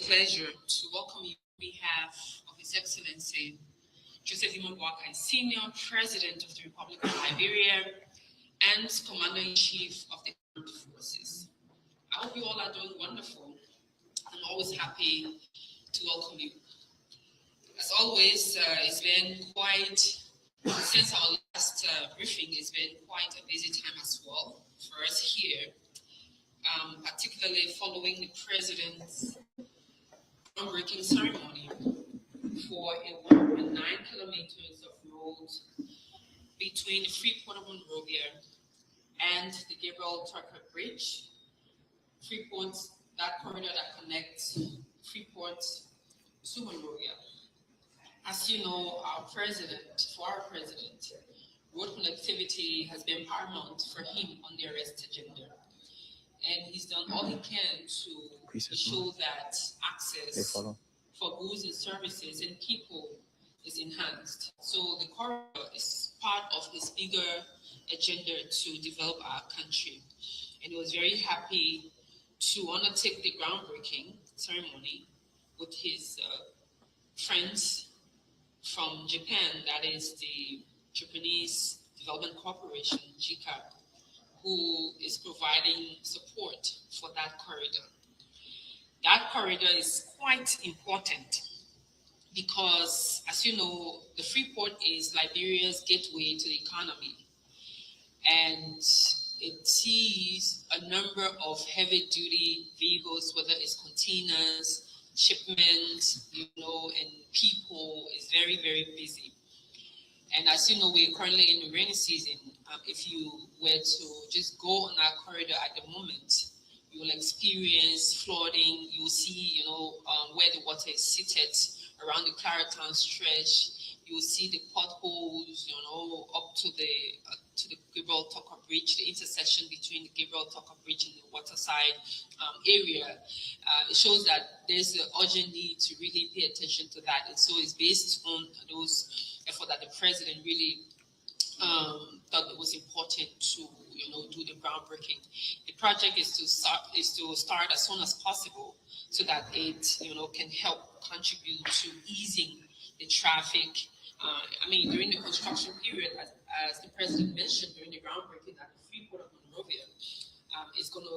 pleasure to welcome you on behalf of His Excellency Joseph Imam Boakai, Senior President of the Republic of Liberia and Commander-in-Chief of the Armed Forces. I hope you all are doing wonderful. I'm always happy to welcome you. As always, it's been quite, since our last briefing, it's been quite a busy time as well for us here, particularly following the President's groundbreaking ceremony for a 1.9 kilometers of road between the Freeport of Monrovia and the Gabriel Tucker Bridge. Freeport, that corridor that connects Freeport to Monrovia. As you know, our president, road connectivity has been paramount for him on the arrest agenda. And he's done all he can to show that access for goods and services and people is enhanced. So the corridor is part of his bigger agenda to develop our country. And he was very happy to undertake the groundbreaking ceremony with his friends from Japan, that is the Japanese Development Corporation, JICA, who is providing support for that corridor. That corridor is quite important because, as you know, the Freeport is Liberia's gateway to the economy. And it sees a number of heavy-duty vehicles, whether it's containers, shipments, and people is very, very busy. And as you know, we're currently in the rainy season. If you were to just go on our corridor at the moment, you will experience flooding. You will see, where the water is seated around the Claratown stretch. You will see the potholes, up to the Gabriel Tucker Bridge, the intersection between the Gabriel Tucker Bridge and the waterside area. It shows that there's an urgent need to really pay attention to that. And so it's based on those efforts that the president really thought it was important to do the groundbreaking. The project is to start as soon as possible so that it can help contribute to easing the traffic. During the construction period, as the president mentioned during the groundbreaking at the Freeport of Monrovia, it's gonna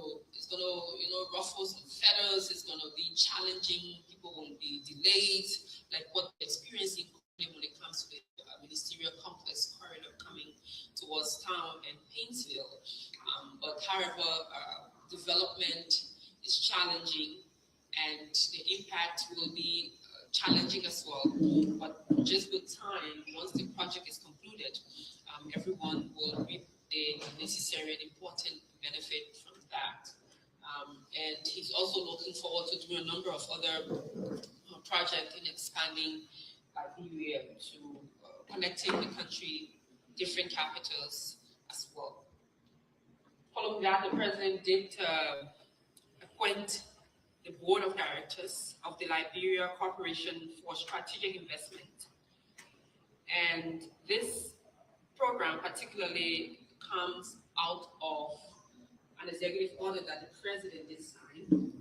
ruffle some feathers. It's gonna be challenging. People will be delayed, like what we're experiencing when it comes to the ministerial complex corridor coming towards town and Painesville. But however, development is challenging, and the impact will be challenging as well. But just with time, once the project is concluded, everyone will reap the necessary and important benefit from that. And he's also looking forward to doing a number of other projects in expanding Liberia to connecting the country, different capitals as well. Following that, the president did appoint the board of directors of the Liberia Corporation for Strategic Investment. And this program particularly comes out of an executive order that the president did sign.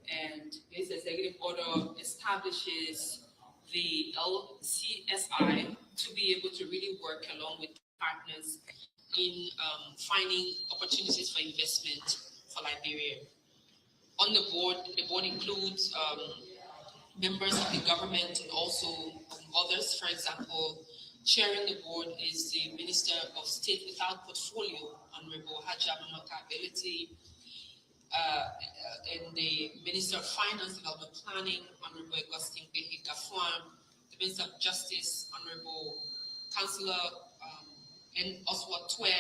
And this executive order establishes the LCSI to be able to really work along with partners in finding opportunities for investment for Liberia. On the board includes members of the government and also others. For example, chairing the board is the Minister of State without Portfolio, Honorable Haja Mamaka Ability, and the Minister of Finance, Development Planning, Honorable Augustine Behi Gafuan, the Minister of Justice, Honorable Councillor N. Oswald Twe,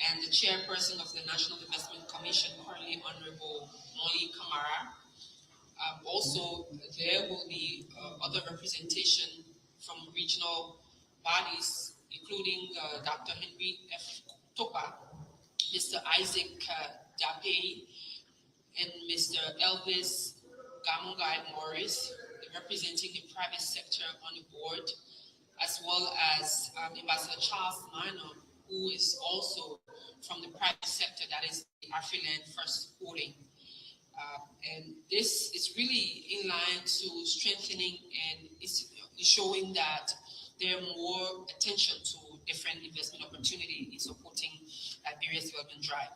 and the Chairperson of the National Investment Commission, currently Honorable Molly Kamara. Also, there will be other representation from regional bodies, including Dr. Henry F. Topa, Mr. Isaac Dape, and Mr. Elvis Gamungai Morris, representing the private sector on the board, as well as Ambassador Charles Minor, who is also from the private sector, that is the Afriland First Holding. And this is really in line to strengthening and is showing that there are more attention to different investment opportunity in supporting Liberia's development drive.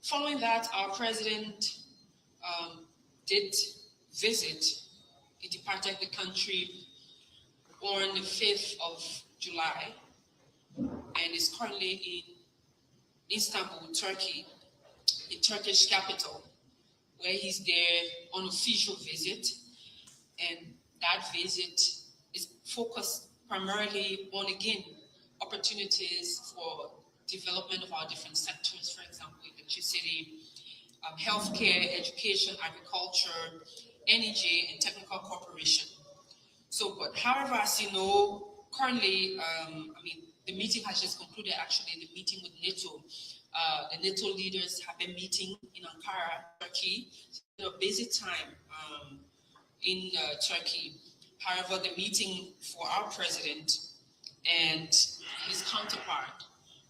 Following that, our president did visit, he departed the country on the 5th of July and is currently in Istanbul, Turkey, the Turkish capital, where he's there on official visit. And that visit is focused primarily on, again, opportunities for development of our different sectors, for example, electricity, healthcare, education, agriculture, energy, and technical cooperation. So, but however, as you know, currently, the meeting has just concluded, actually, the meeting with NATO. The NATO leaders have been meeting in Ankara, Turkey. It's a busy time in Turkey. However, the meeting for our president and his counterpart,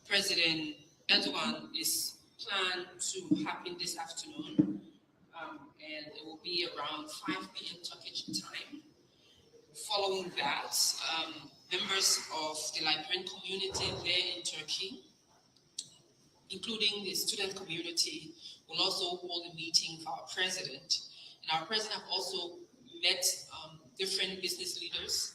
President Erdogan, is planned to happen this afternoon, and it will be around 5 p.m. Turkish time. Following that, members of the Liberian community there in Turkey, including the student community, will also hold a meeting for our president. And our president have also met different business leaders.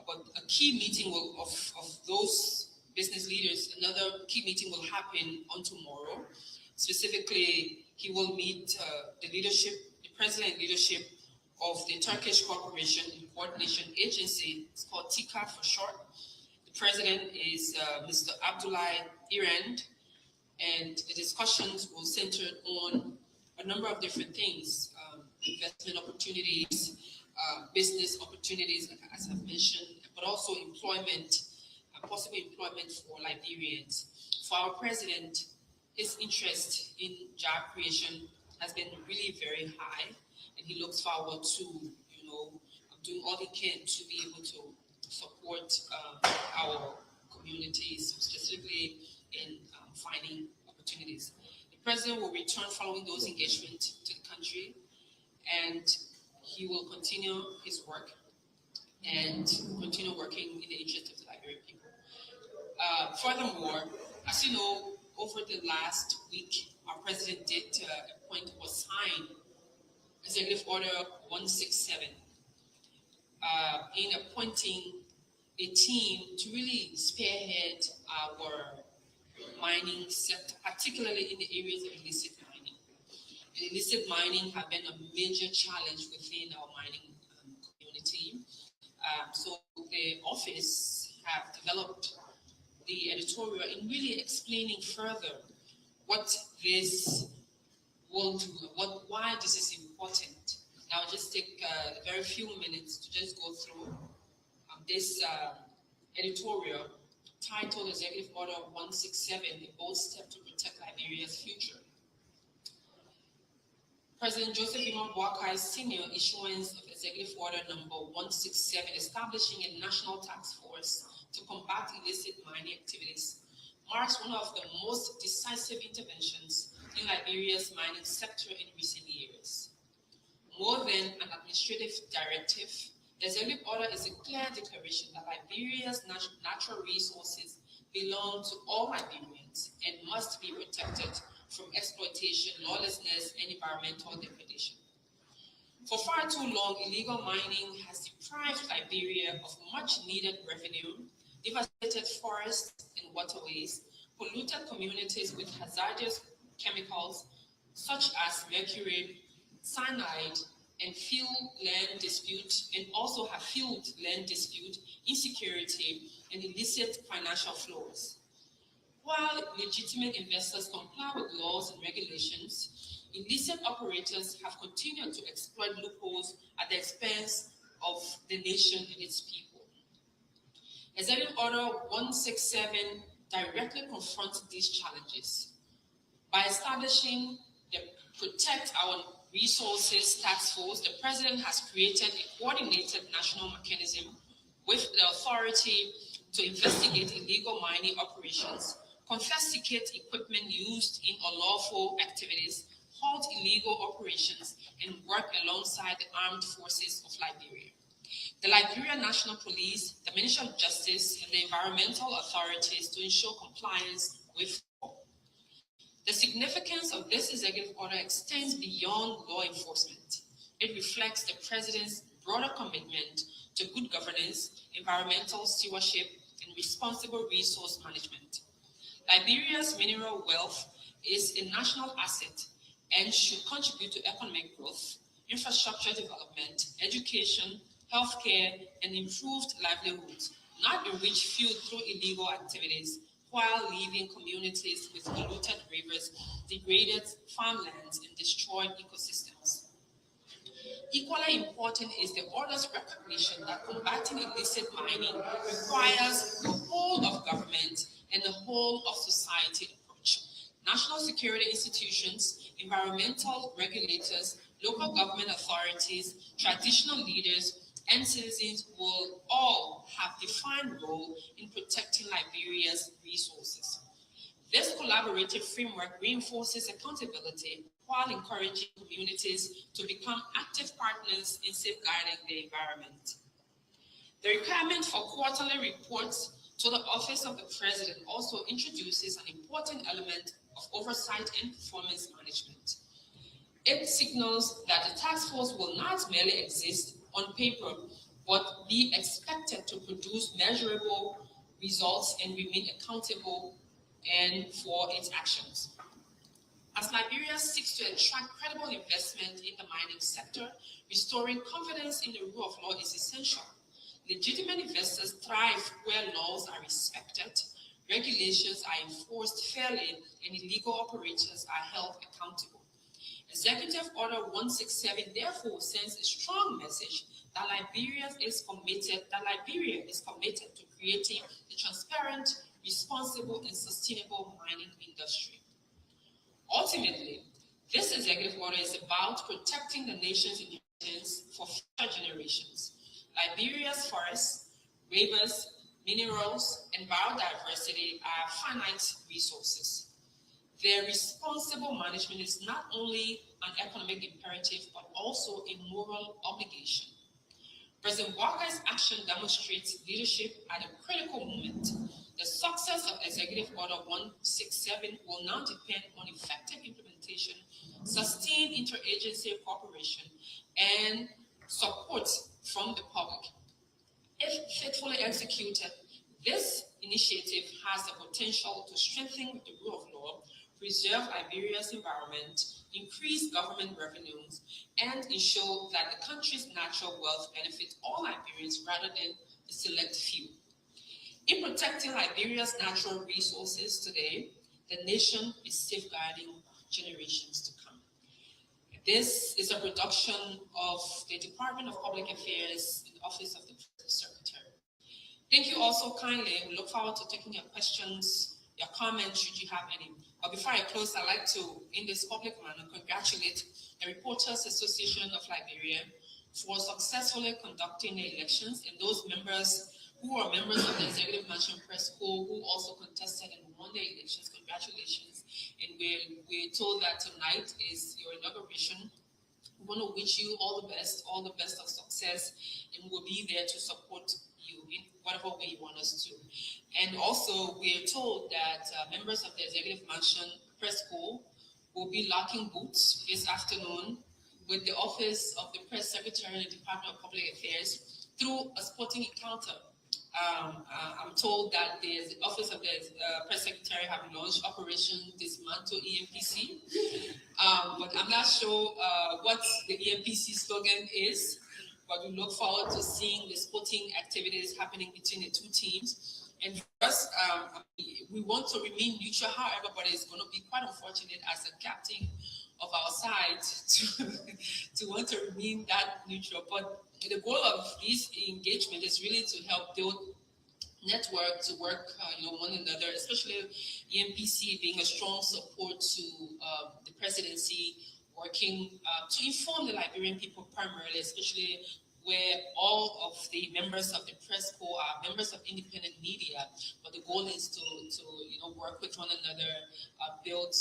But a key meeting of those business leaders, another key meeting will happen on tomorrow. Specifically, he will meet the president leadership of the Turkish Cooperation and Coordination Agency. It's called TICA for short. The president is Mr. Abdullah Irand, and the discussions will center on a number of different things, investment opportunities, business opportunities, as I've mentioned, but also employment, possible employment for Liberians. For our president, his interest in job creation has been really very high, and he looks forward to, doing all he can to be able to support our communities, specifically in finding opportunities. The president will return following those engagements to the country, and he will continue his work and continue working in the interest of the Liberian people. Furthermore, as you know, over the last week, our president did appoint or sign Executive Order 167 in appointing a team to really spearhead our mining sector, particularly in the areas of illicit mining. And illicit mining have been a major challenge within our mining community. So the office have developed the editorial in really explaining further what this will do, why this is important. Now, I'll just take a very few minutes to just go through this editorial titled Executive Order 167, a bold step to protect Liberia's future. President Joseph Imam Boakai's senior issuance of Executive Order number 167, establishing a national task force to combat illicit mining activities, marks one of the most decisive interventions in Liberia's mining sector in recent years. More than an administrative directive, the Executive Order is a clear declaration that Liberia's natural resources belong to all Liberians and must be protected from exploitation, lawlessness, and environmental degradation. For far too long, illegal mining has deprived Liberia of much needed revenue, devastated forests and waterways, polluted communities with hazardous chemicals such as mercury, cyanide, and also have fueled land dispute, insecurity, and illicit financial flows. While legitimate investors comply with laws and regulations, illicit operators have continued to exploit loopholes at the expense of the nation and its people. Executive Order 167 directly confronts these challenges by establishing the Protect Our Resources Task Force. The President has created a coordinated national mechanism with the authority to investigate illegal mining operations, confiscate equipment used in unlawful activities, halt illegal operations, and work alongside the armed forces of Liberia. The Liberian National Police, the Ministry of Justice, and the environmental authorities to ensure compliance with law. The significance of this executive order extends beyond law enforcement. It reflects the President's broader commitment to good governance, environmental stewardship, and responsible resource management. Liberia's mineral wealth is a national asset and should contribute to economic growth, infrastructure development, education, healthcare, and improved livelihoods, not enriched fuel through illegal activities while leaving communities with polluted rivers, degraded farmlands, and destroyed ecosystems. Equally important is the order's recognition that combating illicit mining requires the whole of government and the whole of society approach. National security institutions, environmental regulators, local government authorities, traditional leaders, and citizens will all have defined role in protecting Liberia's resources. This collaborative framework reinforces accountability while encouraging communities to become active partners in safeguarding the environment. The requirement for quarterly reports to the Office of the President also introduces an important element of oversight and performance management. It signals that the task force will not merely exist on paper, but be expected to produce measurable results and remain accountable and for its actions. As Liberia seeks to attract credible investment in the mining sector, restoring confidence in the rule of law is essential. Legitimate investors thrive where laws are respected, regulations are enforced fairly, and illegal operators are held accountable. Executive Order 167 therefore sends a strong message that Liberia is committed to creating a transparent, responsible, and sustainable mining industry. Ultimately, this executive order is about protecting the nation's inheritance for future generations. Liberia's forests, rivers, minerals, and biodiversity are finite resources. Their responsible management is not only an economic imperative, but also a moral obligation. President Walker's action demonstrates leadership at a critical moment. The success of Executive Order 167 will now depend on effective implementation, sustained interagency cooperation, and support from the public. If faithfully executed, this initiative has the potential to strengthen the rule of law, preserve Liberia's environment, increase government revenues, and ensure that the country's natural wealth benefits all Liberians rather than a select few. In protecting Liberia's natural resources today, the nation is safeguarding generations to come. This is a production of the Department of Public Affairs in the Office of the Secretary. Thank you all so kindly. We look forward to taking your questions, your comments, should you have any. But before I close, I'd like to, in this public manner, congratulate the Reporters Association of Liberia for successfully conducting the elections, and those members who are members of the Executive Mansion Press Corps who also contested and won the elections. Congratulations. And we're told that tonight is your inauguration. We want to wish you all the best of success, and we'll be there to support you in whatever way you want us to. And also, we're told that members of the Executive Mansion Press Corps will be locking boots this afternoon with the Office of the Press Secretary and the Department of Public Affairs through a sporting encounter. I'm told that the Office of the Press Secretary have launched Operation Dismantle EMPC, but I'm not sure what the EMPC slogan is, but we look forward to seeing the sporting activities happening between the two teams. And first, we want to remain neutral, however, but it's going to be quite unfortunate as a captain of our side to want to remain that neutral. But the goal of this engagement is really to help build network to work, one another, especially EMPC being a strong support to the presidency, working to inform the Liberian people primarily, especially where all of the members of the press corps are members of independent media. But the goal is to work with one another, build,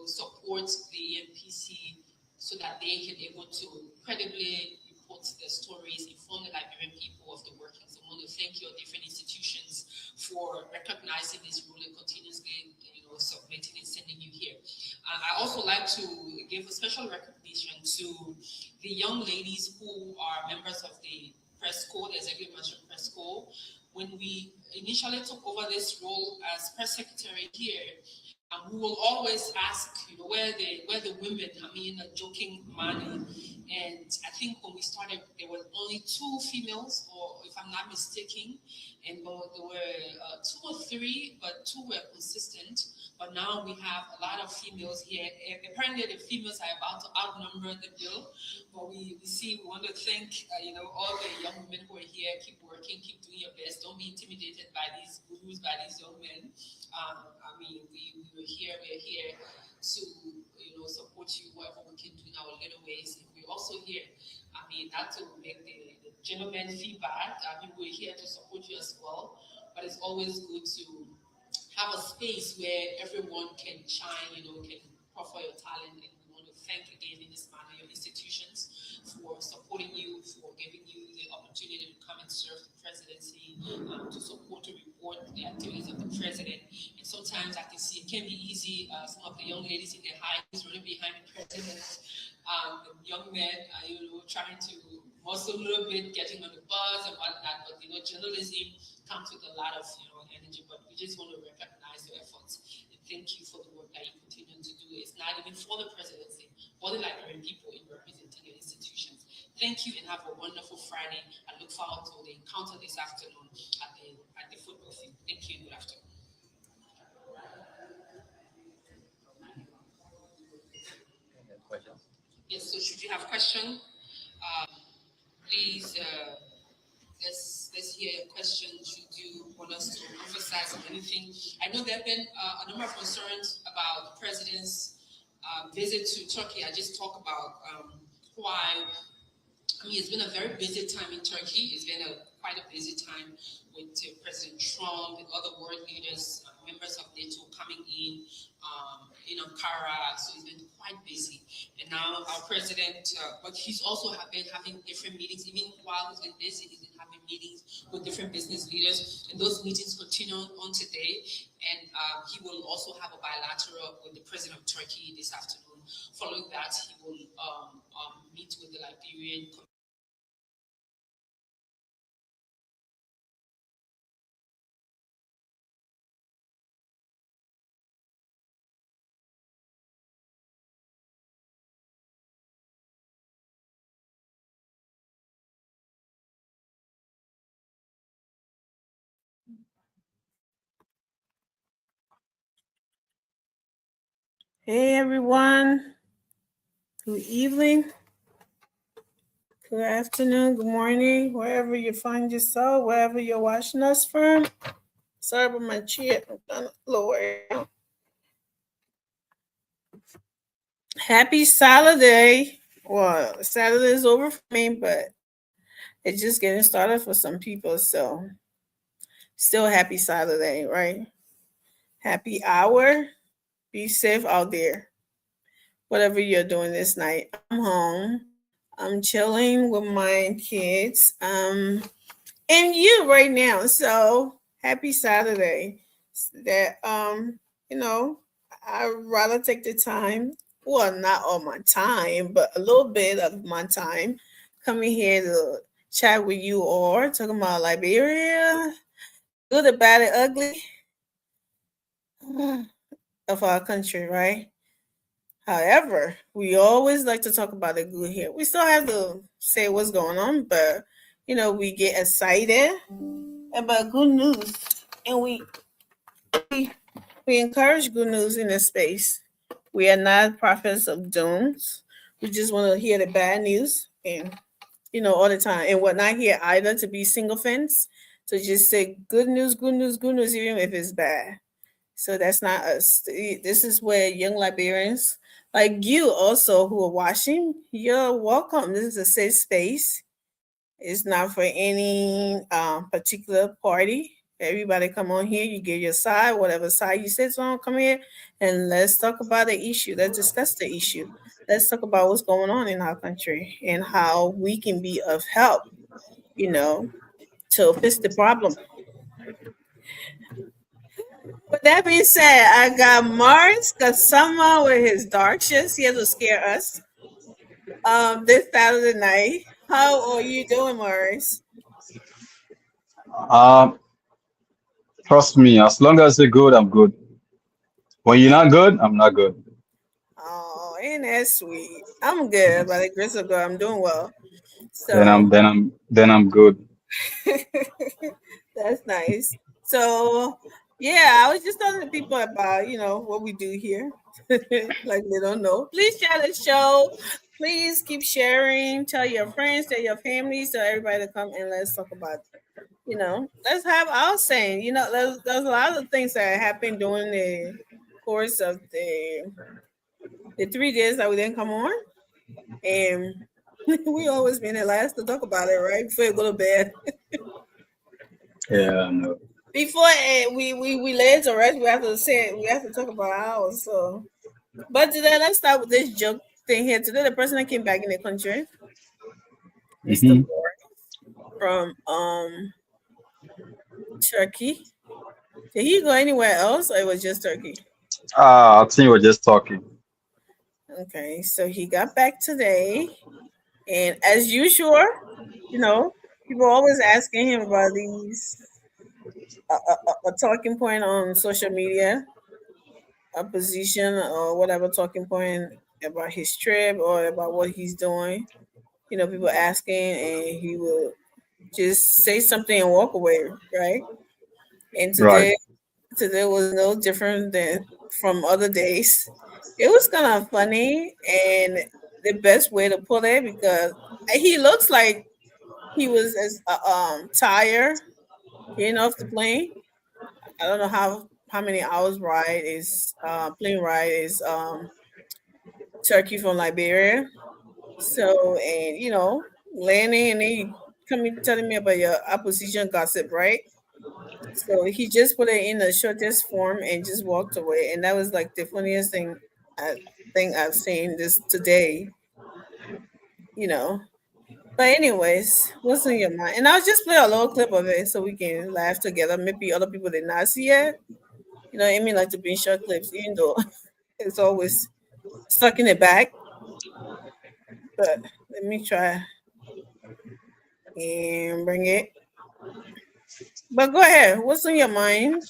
support the EMPC presidency so that they can able to credibly report their stories, inform the Liberian people of the workings. I want to thank your different institutions for recognizing this role and continuously, submitting and sending you here. I also like to give a special recognition to the young ladies who are members of the press corps, the executive management press corps. When we initially took over this role as press secretary here, we will always ask, where the women, in a joking manner. And I think when we started, there were only 2 females, or if I'm not mistaken, and there were 2 or 3, but 2 were consistent. But now we have a lot of females here. Apparently, the females are about to outnumber the bill. But we want to thank, all the young women who are here. Keep working, keep doing your best. Don't be intimidated by these gurus, by these young men. We're here to, support you whatever we can do in our little ways. And we're also here, not to make the gentlemen feel bad. We're here to support you as well. But it's always good to have a space where everyone can shine, can proffer your talent. And we want to thank again in this manner your institutions for supporting you, for giving you the opportunity to come and serve the presidency, to support, to report the activities of the president. And sometimes I can see it can be easy. Some of the young ladies in their high heels running behind the president, the young men, trying to muscle a little bit, getting on the bus and whatnot. But journalism comes with a lot of energy. But we just want to recognize your efforts and thank you for the work that you continue to do. It's not even for the presidency, for the Liberian people in representing your institutions. Thank you and have a wonderful Friday. I look forward to the encounter this afternoon at the football field. Thank you and good afternoon. Questions? Yes, so should you have questions, please let's hear your question. Should you want us to emphasize on anything? I know there have been a number of concerns about the president's visit to Turkey. I just talked about why. It's been a very busy time in Turkey. It's been quite a busy time with President Trump and other world leaders, members of NATO coming in Ankara. So it's been quite busy. And now our president, but he's also been having different meetings. Even while he's been busy, he's been having meetings with different business leaders. And those meetings continue on today. And he will also have a bilateral with the president of Turkey this afternoon. Following that, he will meet with the Liberian Hey everyone, good evening, good afternoon, good morning, wherever you find yourself, wherever you're watching us from. Sorry about my chair, I'm gonna lower it. Happy Saturday. Well, Saturday is over for me, but it's just getting started for some people, so still happy Saturday, right? Happy hour. Be safe out there. Whatever you're doing this night. I'm home. I'm chilling with my kids. And you right now. So happy Saturday. That I'd rather take the time. Well, not all my time, but a little bit of my time coming here to chat with you all, talking about Liberia, good, the bad, and ugly of our country, right? However, we always like to talk about the good here. We still have to say what's going on, but we get excited about good news, and we encourage good news in this space. We are not prophets of dooms. We just want to hear the bad news, and all the time. And we're not here either to be single fence. So just say good news, good news, good news, even if it's bad. So that's not us. This is where young Liberians like you also who are watching, you're welcome. This is a safe space. It's not for any particular party. Everybody come on here, you give your side, whatever side you sit on, come here and let's talk about the issue. Let's discuss the issue. Let's talk about what's going on in our country and how we can be of help, to fix the problem. With that being said, I got Morris Kasama with his dark shifts here to scare us. This Saturday night. How are you doing, Morris? Um, Trust me, as long as you're good, I'm good. When you're not good, I'm not good. Oh, ain't that sweet? I'm good. By the grace of God, I'm doing well. Then So I'm good. that's nice. So yeah, I was just telling the people about what we do here. Like they don't know. Please share the show. Please keep sharing. Tell your friends, tell your families, tell everybody to come and let's talk about let's have our saying. There's a lot of things that happened during the course of the 3 days that we didn't come on. And we always been the last to talk about it, right? Before you go to bed. Yeah, no. Before we lay to rest, we have to talk about ours. So but today let's start with this joke thing here. Today the person that came back in the country, Mr. hmm Boris from Turkey. Did he go anywhere else or it was just Turkey? I think we're just talking. Okay, so he got back today, and as usual, people always asking him about these a talking point on social media, a position or whatever talking point about his trip or about what he's doing. People asking, and he will just say something and walk away, right? And Right. today was no different than from other days. It was kind of funny and the best way to put it because he looks like he was as tired getting off the plane. I don't know how many hours plane ride is Turkey from Liberia. So and landing and then you coming telling me about your opposition gossip, right? So he just put it in the shortest form and just walked away. And that was like the funniest thing I've seen this today, you know. But anyways, what's in your mind? And I'll just play a little clip of it so we can laugh together. Maybe other people did not see it. Amy like to bring short clips, even though it's always stuck in the back. But let me try and bring it. But go ahead. What's on your mind?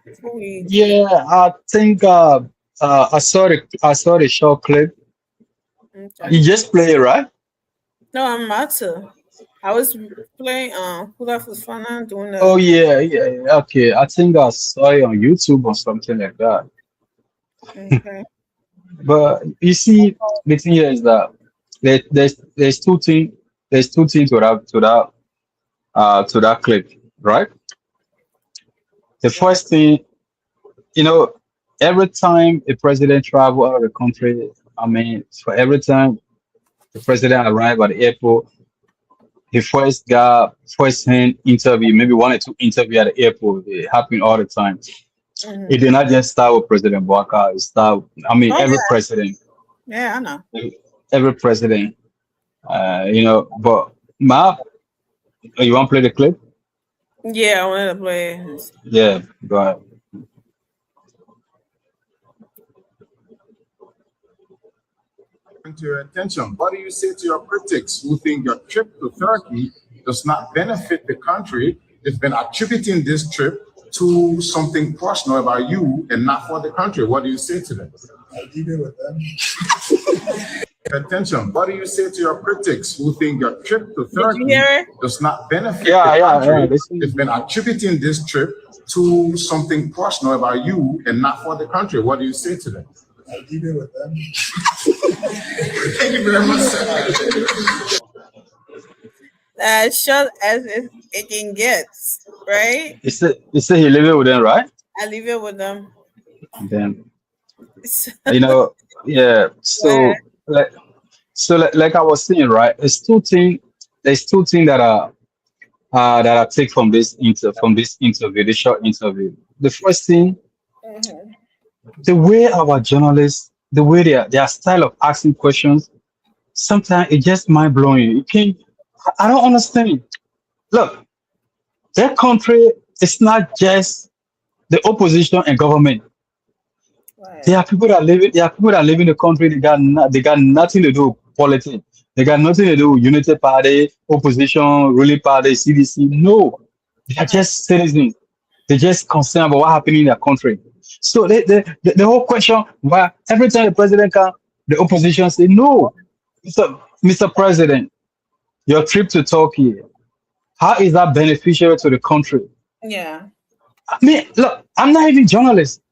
Before we Yeah, I think I saw the short clip. okay. You just play it, right? No, I'm about to. I was playing Kula Fufana doing the Oh yeah. Okay, I think I saw it on YouTube or something like that. okay. But you see, the thing here is that there's two things to that clip, right? The Yeah. first thing, you know, every time a president travel out of the country, I mean, for every time the president arrive at the airport, he first hand interview, maybe one or two interview at the airport. It happen all the time. Mhm. It did not just start with President Bouacar. It start, I mean, Oh every president, yeah, I know. every president, But Ma, you want to play the clip? Yeah, I wanted to play. Yeah, go ahead. To your attention. What do you say to your critics who think your trip to Turkey does not benefit the country? They've been attributing this trip to something personal about you and not for the country. What do you say to them? I leave it with them. Attention. What do you say to your critics who think your trip to Did you Turkey hear it? does not benefit Yeah, the yeah, country? yeah. Listen. They've been attributing this trip to something personal about you and not for the country. What do you say to them? I leave it with them. Thank you very much, sir. Short as it can get, right? You say he live it with them, right? I leave it with them. Then yeah. Like I was saying, right? There's two things that are that I take from this interview, this short interview. The first thing, Mhm. the way our journalists, the way their style of asking questions, sometimes it's just mind blowing. You can I don't understand. Look, their country is not just the opposition and government. Right. There are people that live. There are people that live in the country. They got nothing to do with politics. They got nothing to do with Unity Party, opposition, ruling party, CDC. No, they are just citizens. They're just concerned about what happening in their country. So the whole question, why every time the president comes, the opposition say no. Mr. President, your trip to Turkey, how is that beneficial to the country? Yeah. I mean, look, I'm not even journalist.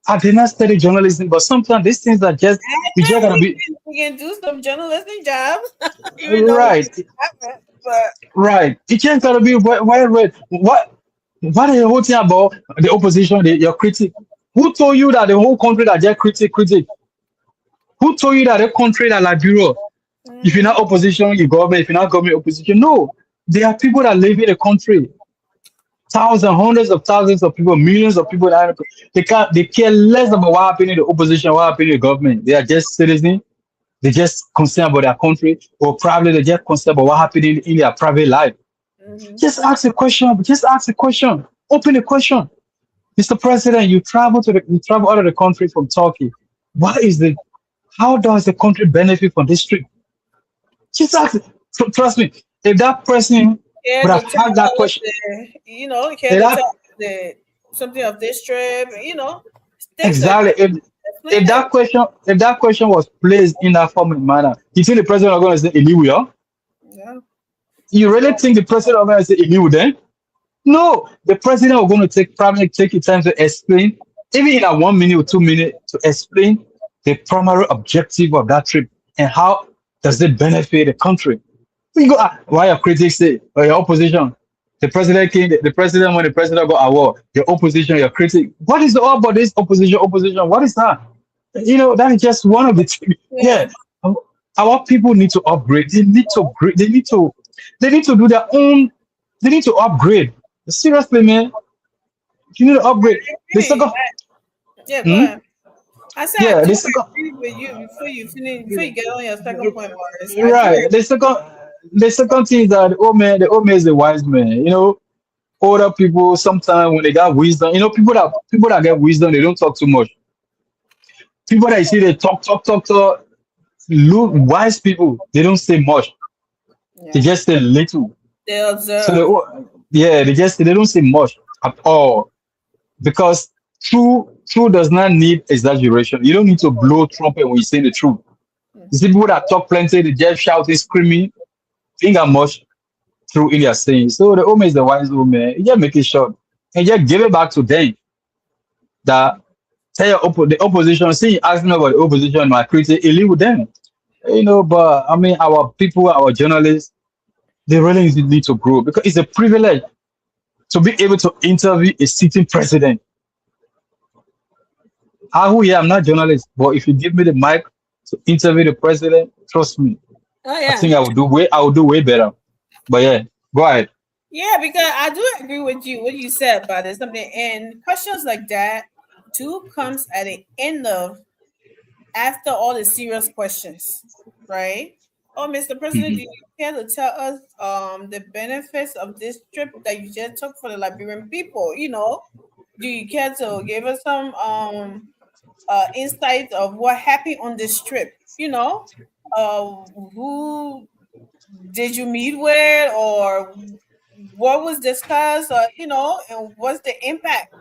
I did not study journalism, but sometimes these things are just we just gotta be We can do some journalistic jobs, even though we right, haven't. But right. It just gotta be well read. What is the whole thing about the opposition, your critic? Who told you that the whole country that just critic? Who told you that the country that Liberia, if you're not opposition, you government, if you're not government opposition? No. There are people that live in the country. Thousands, hundreds of thousands of people, millions of people that they care less about what happened in the opposition, what happened in the government. They are just citizens. They just concerned about their country, or probably they just concerned about what happened in their private life. Just ask a question. Just ask a question. Open a question. Mr. President, you travel out of the country from Turkey. What is the how does the country benefit from this trip? Just ask it. Trust me, if that person care would to have had tell that us question, care if to that tell us something of this trip, things like exactly that. Explain if it. that question was placed in that formal manner, you think the president was going to say Iliwu? Yeah. You really think the president was going to say Iliwu then? No, the president was going to probably take his time to explain, even in a 1 minute or 2 minutes, to explain the primary objective of that trip and how does it benefit the country. You go, why your critics say, or your opposition? The president came, the president, when the president got award, your opposition, your critic. What is all about this opposition? Opposition, what is that? That is just one of the things. Yeah. Yeah. Our people need to upgrade. They need to upgrade. They need to do their own, they need to upgrade. Seriously, man. You need to upgrade. The Agree. second, Yeah, go hmm? ahead. I said I Yeah, do the second, agree with you before you finish, before you get on your second point, Morris. I do right. The second thing is that the old man is a wise man. Older people sometimes when they got wisdom, people that get wisdom, they don't talk too much. People that you see they talk, look wise people, they don't say much. They yeah. just say little. They So observe. yeah, they don't say much at all because truth does not need exaggeration. You don't need to blow trumpet when you say the truth. You see people that talk plenty, they just shouting, screaming, ain't got much true in their saying. So the old man is the wise old man. You just make it short and just give it back to them. That tell the opposition, see, ask me about the opposition, my critic, you live with them. But I mean, our people, our journalists, they really need to grow because it's a privilege to be able to interview a sitting president. I'm not a journalist, but if you give me the mic to interview the president, trust me, Oh I yeah. think I will do way better. But yeah, go ahead. Yeah, because I do agree with you what you said about it. Something and questions like that too comes at the end of after all the serious questions, right? Oh, Mr. President, do Mhm. you care to tell us the benefits of this trip that you just took for the Liberian people? Do you care to give us some insight of what happened on this trip? Who did you meet with, or what was discussed, or and what's the impact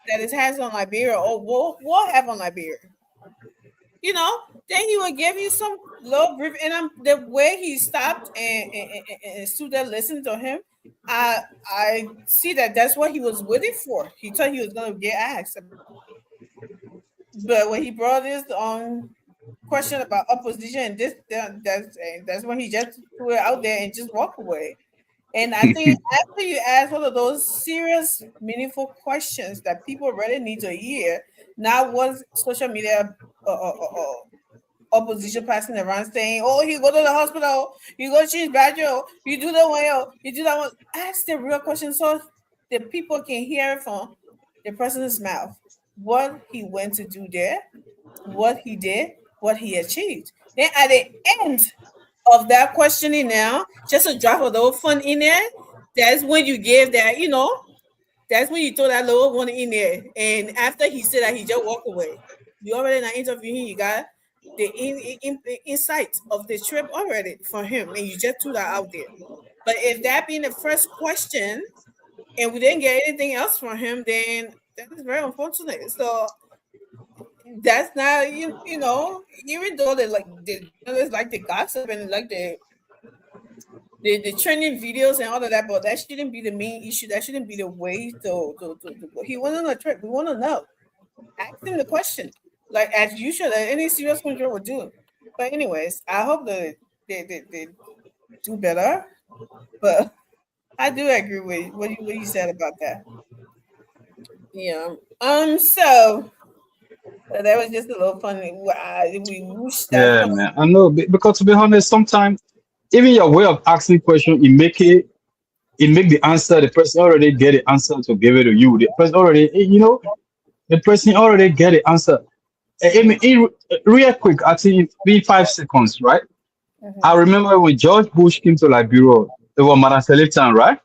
that it has on Liberia, or will have on Liberia? Then he will give you some little brief, and the way he stopped and stood there listened to him. I see that that's what he was waiting for. He thought he was going to get asked, but when he brought this question about opposition and this that's when he just threw it out there and just walked away. And I think after you ask one of those serious, meaningful questions that people really need to hear, not what social media uh, uh, uh, opposition passing around saying, "Oh, you go to the hospital, you go change badger, you do that one, you do that one." Ask the real question so the people can hear it from the person's mouth what he went to do there, what he did, what he achieved. Then at the end of that questioning, now just a drop of the little fun in there. That's when you give that, that's when you throw that little one in there. And after he said that, he just walked away. You already in an interview, you got the insight of the trip already for him, and you just threw that out there. But if that being the first question, and we didn't get anything else from him, then that is very unfortunate. So that's not even though they like the gossip and like the trending videos and all of that, but that shouldn't be the main issue. That shouldn't be the way to go. He went on a trip. We want to know. Ask him the question, like as usual, that any serious country would do. But anyways, I hope that they do better. But I do agree with what you said about that. Yeah. So that was just a little funny. We wish that. Yeah, man. I know because to be honest, sometimes even your way of asking question, it make the answer. The person already get the answer to give it to you. The person already, the person already get the answer. I mean, real quick, I think in 5 seconds, right? Mhm. I remember when George Bush came to Liberia, it was Madam Salif time, right?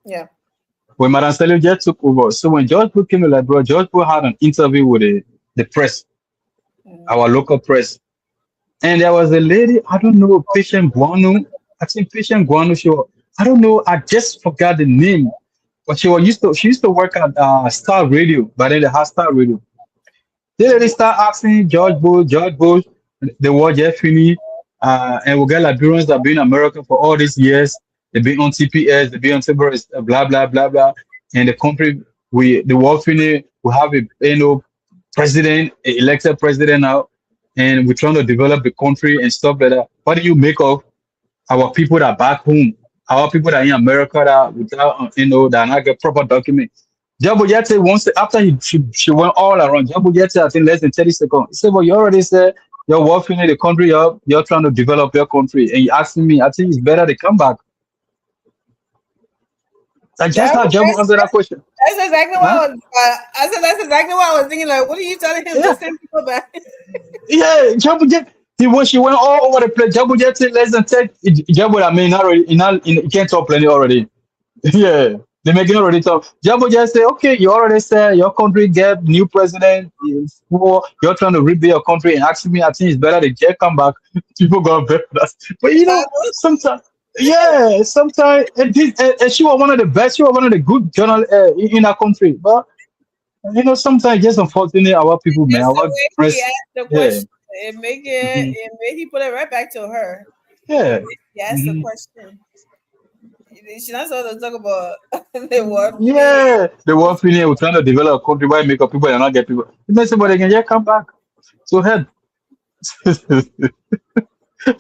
Yeah. When Madam Salif just took over. So when George Bush came to Liberia, George Bush had an interview with the press, our local press. And there was a lady, I don't know, Patient Guanu. I think Patient Guanu, I don't know, I just forgot the name. But she used to work at Star Radio, but then they had Star Radio. Then they start asking George Bush, the war just finished, and we got Liberians that have been in America for all these years. They've been on TPS, they've been on Timber's, blah, blah, blah, blah. And the country, the war finished, we have a president, an elected president now, and we're trying to develop the country and stuff like that. What do you make of our people that are back home, our people that are in America that without, that not get proper documents? Jabu Yete once after she went all around. Jabu Yete, I think less than 30 seconds. He said, "Well, you already said you're working in the country, you're trying to develop your country, and you're asking me. I think it's better to come back." Like just how Jabu answered that question. That's exactly what I was. I said that's exactly what I was thinking. Like, what are you telling him? Yeah. Just send people back. Yeah, Jabu Yete. She went all over the place. Jabu Yete less than 10. Jabu, I mean, you can't talk plenty already. Yeah. They making already talk. Jabu just say, "Okay, you already said your country get new president. You're trying to rebuild your country and asking me, I think it's better they just come back." People got better. But sometimes, and she was one of the best. She was one of the good journalists in our country. But sometimes just unfortunately our people, man, Just the our way press, he asked the question, it made he put it right back to her. yeah. He asked the question. She's not supposed to talk about the war. Yeah, the war feeling we're trying to develop a country where make up people and not get people. You know, somebody can just come back. So head.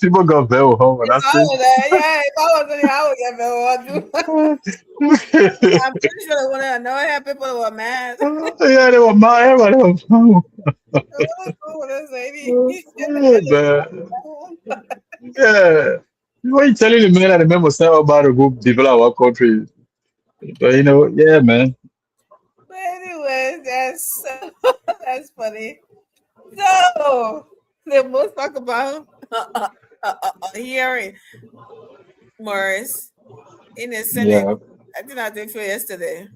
People got very home. That's All of that, yeah. If I was in here, I would get very it. I'm pretty sure when I know how people were mad. Yeah, they were mad. Everybody was mad. Yeah. What you telling the man that the man was saying about to go develop our country? But yeah, man. But anyways, that's funny. So the most talk about hearing Morris in the Senate. Yeah. I did not think for yesterday.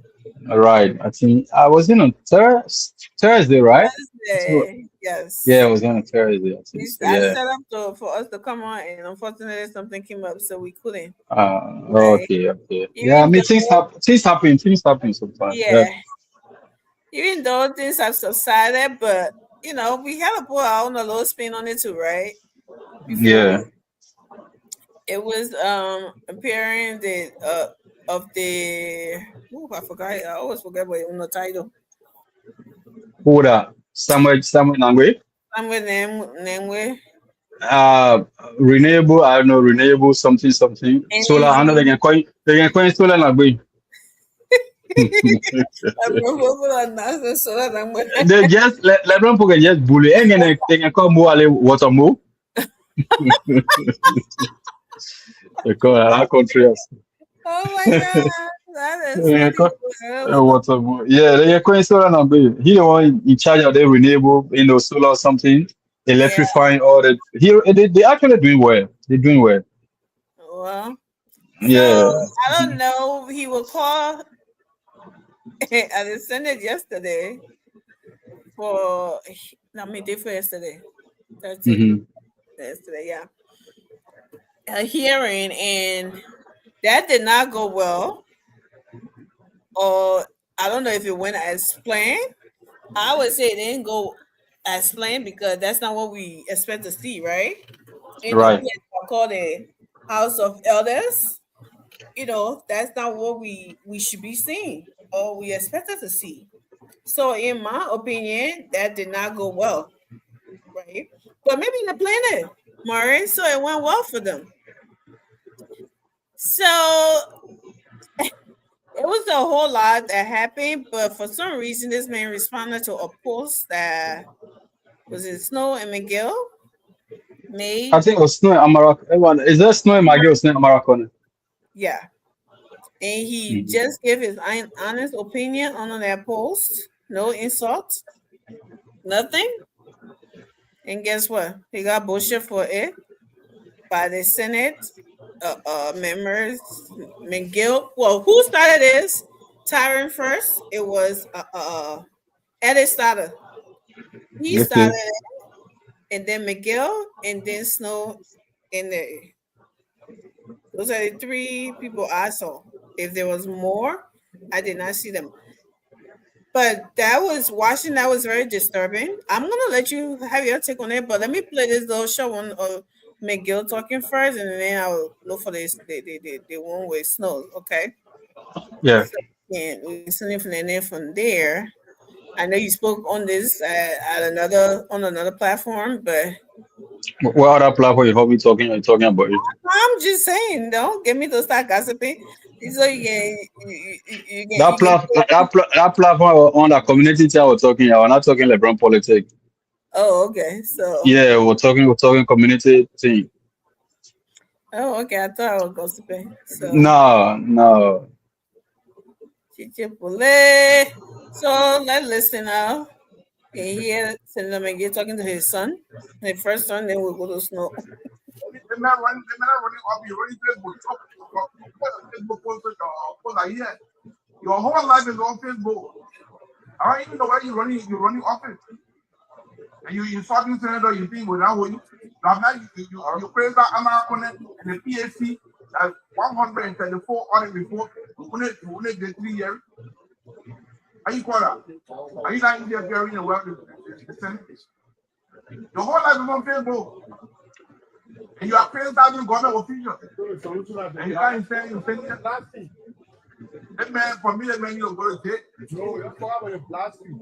All right. I think I was in on Thursday, right? Thursday, yes. Yeah, I was on Thursday. I think so, I yeah. set up for us to come on, and unfortunately something came up, so we couldn't. Okay. Yeah, I mean things happen sometimes. Yeah. Even though things have subsided, but we had to put our own little spin on it too, right? Yeah. It was appearing of the I forgot. I always forget what on the title. Who that? Samuel Nangwe? Samuel Nangwe. Renewable, I don't know, renewable something. Solar, I know they can coin solar Nangwe. They just let them forget just bully. And then they can come more water more. They call our country. Oh my God. That is Yeah, funny. water more. Yeah, they are quite solar number. He the one in charge of the renewable, solar or something, electrifying all that. They actually doing well. They're doing well. Well, Yeah. so I don't know. He will call. I sent it yesterday for. I mean, day for yesterday. 13th. Mm-hmm. Yesterday, yeah. A hearing, and that did not go well. Or I don't know if it went as planned. I would say it didn't go as planned because that's not what we expect to see, right? Right. Called the House of Elders. That's not what we should be seeing or we expected to see. So, in my opinion, that did not go well, right? But maybe they planned it, Maureen, so it went well for them. So it was a whole lot that happened, but for some reason, this man responded to a post that was it Snow and McGill made. I think it was snow in America. Is there snow in McGill or snow in America? Yeah. And he just gave his honest opinion on that post. No insults. Nothing. And guess what? He got bullshit for it by the Senate members. McGill. Well, who started this? Tyron first. It was Eddie started. He started it, and then McGill, and then Snow in there. Those are the three people I saw. If there was more, I did not see them. But that was very disturbing. I'm gonna let you have your take on it, but let me play this little show on McGill talking first, and then I'll look for this the one with Snow. Okay. Yeah. So, and we're listening from there. I know you spoke on this on another platform, but what other platform you heard me talking about it? I'm just saying, don't get me to start gossiping. So you can That platform on the community chat we're talking. We're not talking LeBron politics. Oh, okay. So yeah, we're talking community thing. Oh, okay. I thought I was gossiping. So No. So let's listen now. And here, Senator McGill talking to his son. His first son, then we'll go to Snow. They're not running off your Facebook. Your whole life is on Facebook. I don't even know why you're running office. And you talking Senator, you think without you. Now you praise that American and the PSC at 134 audit report. You wouldn't get 3 years. Are you call that? Are you not in there carrying the weapon? Your whole life is on Facebook. And you are criticizing government officials. And you can't say that last thing. That man, for me, that man, you go to jail. No, your father is blasphemy.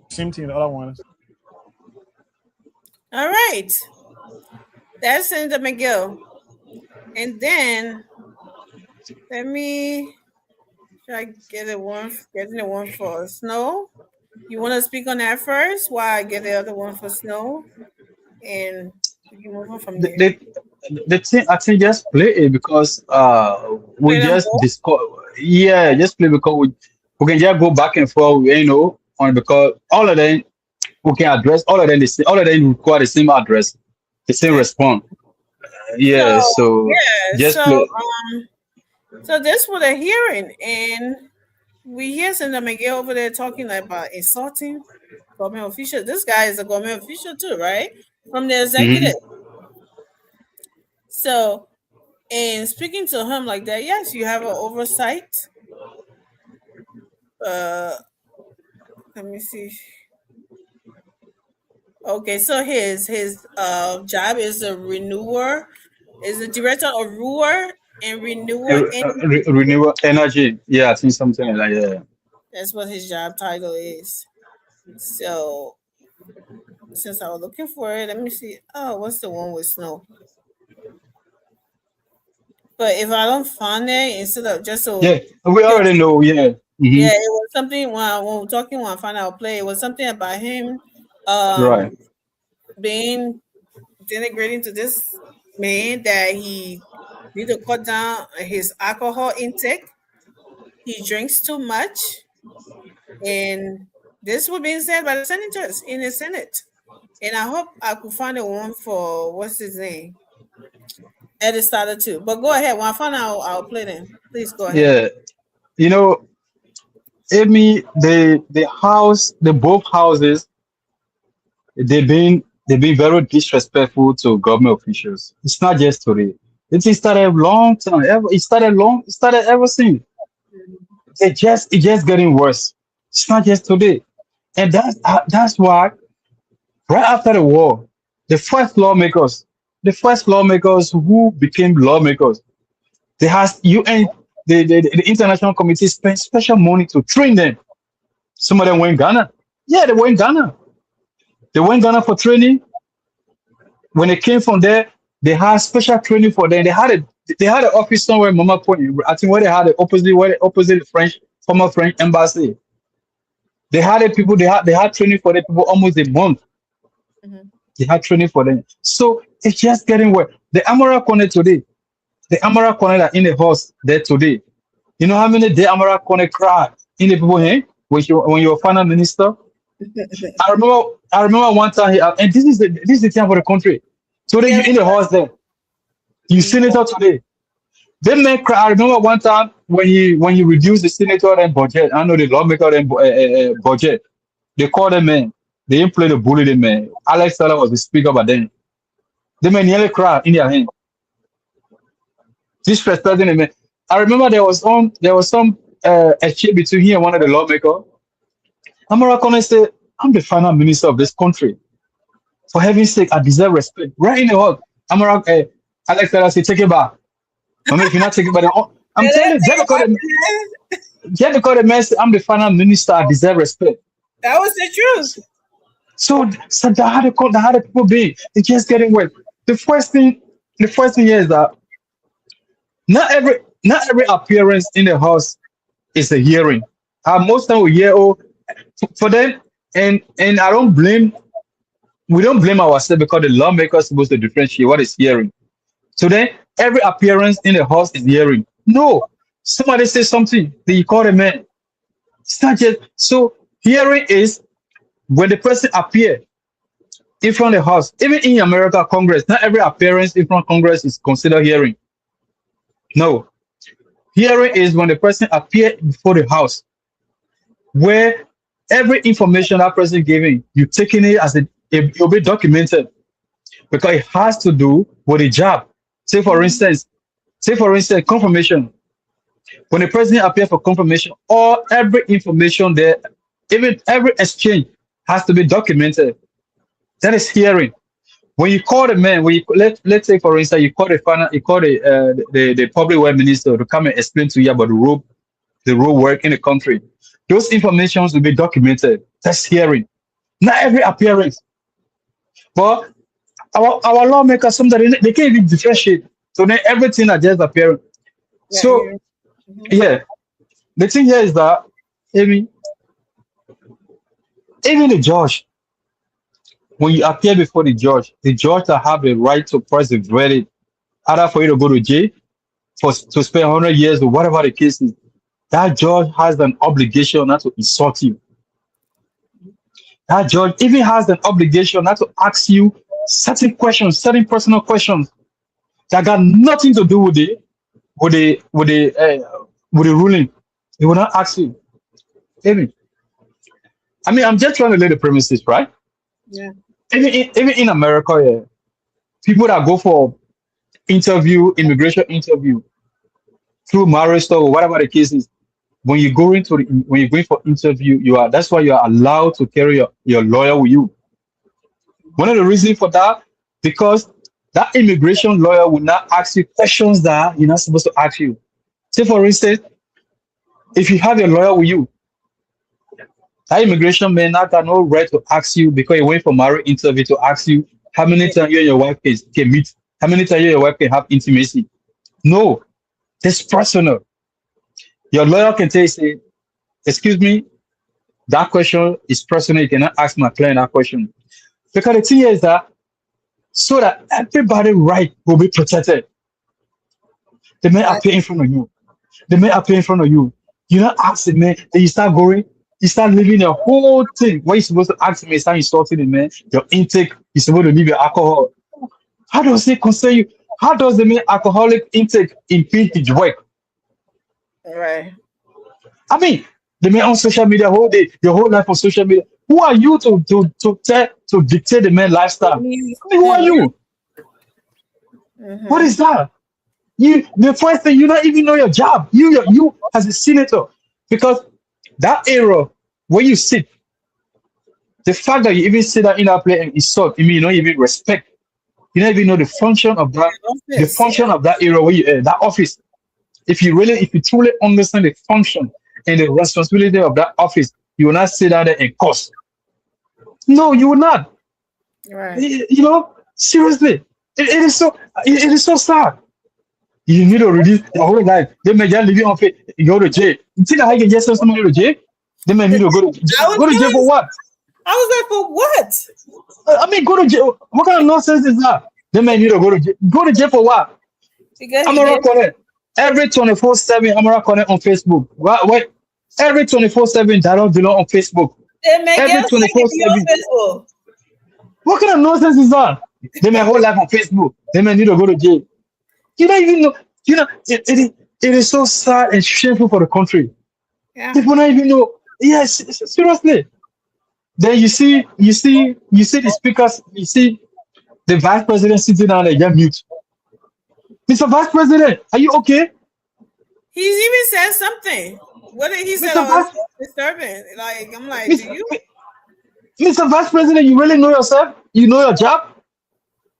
Same thing, the other one. All right. That's Senator McGill. And then let me try getting the one for Snow. You want to speak on that first while I get the other one for Snow? And you move on from there. The thing, I think just play it because we just discuss. Yeah, just play because we can just go back and forth, on because all of them we can address all of them. All of them require the same address, the same response. So this was a hearing, and we hear Senator McGill over there talking about insulting government officials. This guy is a government official too, right? From the executive. So, in speaking to him like that, yes, you have an oversight. Let me see. Okay, so his job is a renewer, is the director of RUER and renewable energy. Yeah, I think something like that. That's what his job title is. So since I was looking for it, let me see. Oh, what's the one with snow? But if I don't find it, instead of just so Yeah, we already know. Yeah. yeah, it was something when we're talking when I find out play, it was something about him Right. being denigrating to this man that he need to cut down his alcohol intake. He drinks too much, and this was being said by the senators in the Senate. And I hope I could find a one for what's his name, Eddie started too. But go ahead. When I find out, I'll play them. Please go ahead. Yeah. You know, Amy, the both houses, they've been very disrespectful to government officials. It's not just today. It started a long time. It started ever since. It's just getting worse. It's not just today. And that's why right after the war, the first lawmakers who became lawmakers, they has UN, the international committee spent special money to train them. Some of them were in Ghana. Yeah, they were in Ghana. They went in Ghana for training. When they came from there, they had special training for them. They had an office somewhere in Mama Point. I think where they had the opposite former French embassy. They had the people. They had training for the people almost a month. Mhm. They had training for them. So it's just getting worse. The Amara Kone today, the Amara Kone that in the house there today. You know how many the Amara Kone cried in the people here when you were finance minister? I remember one time, and this is the thing for the country. Today Yeah. you in the house there, you senator today. Then man cry. I remember one time when you reduce the senator and budget. I know the lawmaker and budget. They call them man. They didn't play the bully them man. Alex Teller was the speaker, but then the man nearly cried in their hand. Disrespecting the man. I remember there was some exchange between him and one of the lawmakers. Amara Kone said, "I'm the final minister of this country. For heaven's sake, I deserve respect." Right in the hall, Amara, Alex Teller said, "Take it back. I mean, if you're not taking it back, I'm telling you, just because the man said, I'm the final minister, I deserve respect." That was the truth. So that how the people be. It's just getting wet. The first thing here is that not every appearance in the house is a hearing. Most time we hear for them, and I don't blame. We don't blame ourselves because the lawmaker is supposed to differentiate what is hearing. So then every appearance in the house is hearing. No, somebody says something, then you call a man. It's not just so hearing is when the person appear in front of the house. Even in America, Congress, not every appearance in front of Congress is considered hearing. No, hearing is when the person appear before the house, where every information that person giving, you taking it as it will be documented because it has to do with the job. Say for instance, confirmation. When the president appears for confirmation, all every information there, even every exchange has to be documented. That is hearing. When you call the man, let's say for instance, you call the public work minister to come and explain to you about the road work in the country. Those informations will be documented. That's hearing. Not every appearance. But our lawmakers, sometimes they can't even differentiate. So then everything are just appearing. Yeah, So yeah. the thing here is that even the judge, when you appear before the judge that have the right to press the verdict, either for you to go to jail, to spend 100 years or whatever the case is, that judge has an obligation not to insult you. That judge even has an obligation not to ask you certain questions, certain personal questions that got nothing to do with the ruling. He will not ask you. Even, I mean, I'm just trying to lay the premises, right? Yeah. Even in America, yeah, people that go for immigration interview, through marriage or whatever the case is, when you go for interview, that's why you are allowed to carry your lawyer with you. One of the reasons for that, because that immigration lawyer will not ask you questions that you're not supposed to ask you. Say for instance, if you have your lawyer with you, That immigration man not got no right to ask you because he went for marriage interview to ask you how many times you and your wife can meet, how many times you and your wife can have intimacy. No, it's personal. Your lawyer can tell you, say, excuse me, that question is personal. You cannot ask my client that question. Because the thing is that so that everybody's right will be protected. The men appear in front of you. The men appear in front of you. You not ask the man, then you start going, you start living the whole thing. What you supposed to ask the man, start insulting the man, your intake, you're supposed to leave your alcohol. How does it concern you? How does the man alcoholic intake impede his work? Right. I mean, the man on social media whole day, your whole life on social media. Who are you to dictate the man lifestyle? I mean, who are you? Mhm. What is that? You the first thing you don't even know your job. You as a senator, because that era where you sit, the fact that you even sit down in that place and insult, you mean you don't even respect. You don't even know the function of that, the Office, function of that era where you that office. If you truly understand the function and the responsibility of that office, you will not sit down there and curse. No, you will not. right. You know, seriously, it is so sad. You need to reduce your whole life. They may just leave you on faith. You go to jail. You think how you can just send somebody to jail? They may need to go to I go to jail for what? was like, for what? I mean, go to jail. What kind of nonsense is that? They may need to go to jail. Go to jail for what? Because I'm not calling every 24/7. I'm not calling on Facebook. What? Every 24/7 that don't belong on Facebook. they make Every us like if you 24/7. on Facebook. What kind of nonsense is that? They may whole life on Facebook. They may need to go to jail. You don't even know. You know, it is so sad and shameful for the country. Yeah. People don't even know. Yes, seriously. Then you see the speakers, you see the vice president sitting down there, get mute. Mr. Vice President, are you okay? He's even said something. What did he say? Mr. Oh, Vice, it's disturbing. Like, I'm like, do Mr. you? Mr. Vice President, you really know yourself? You know your job?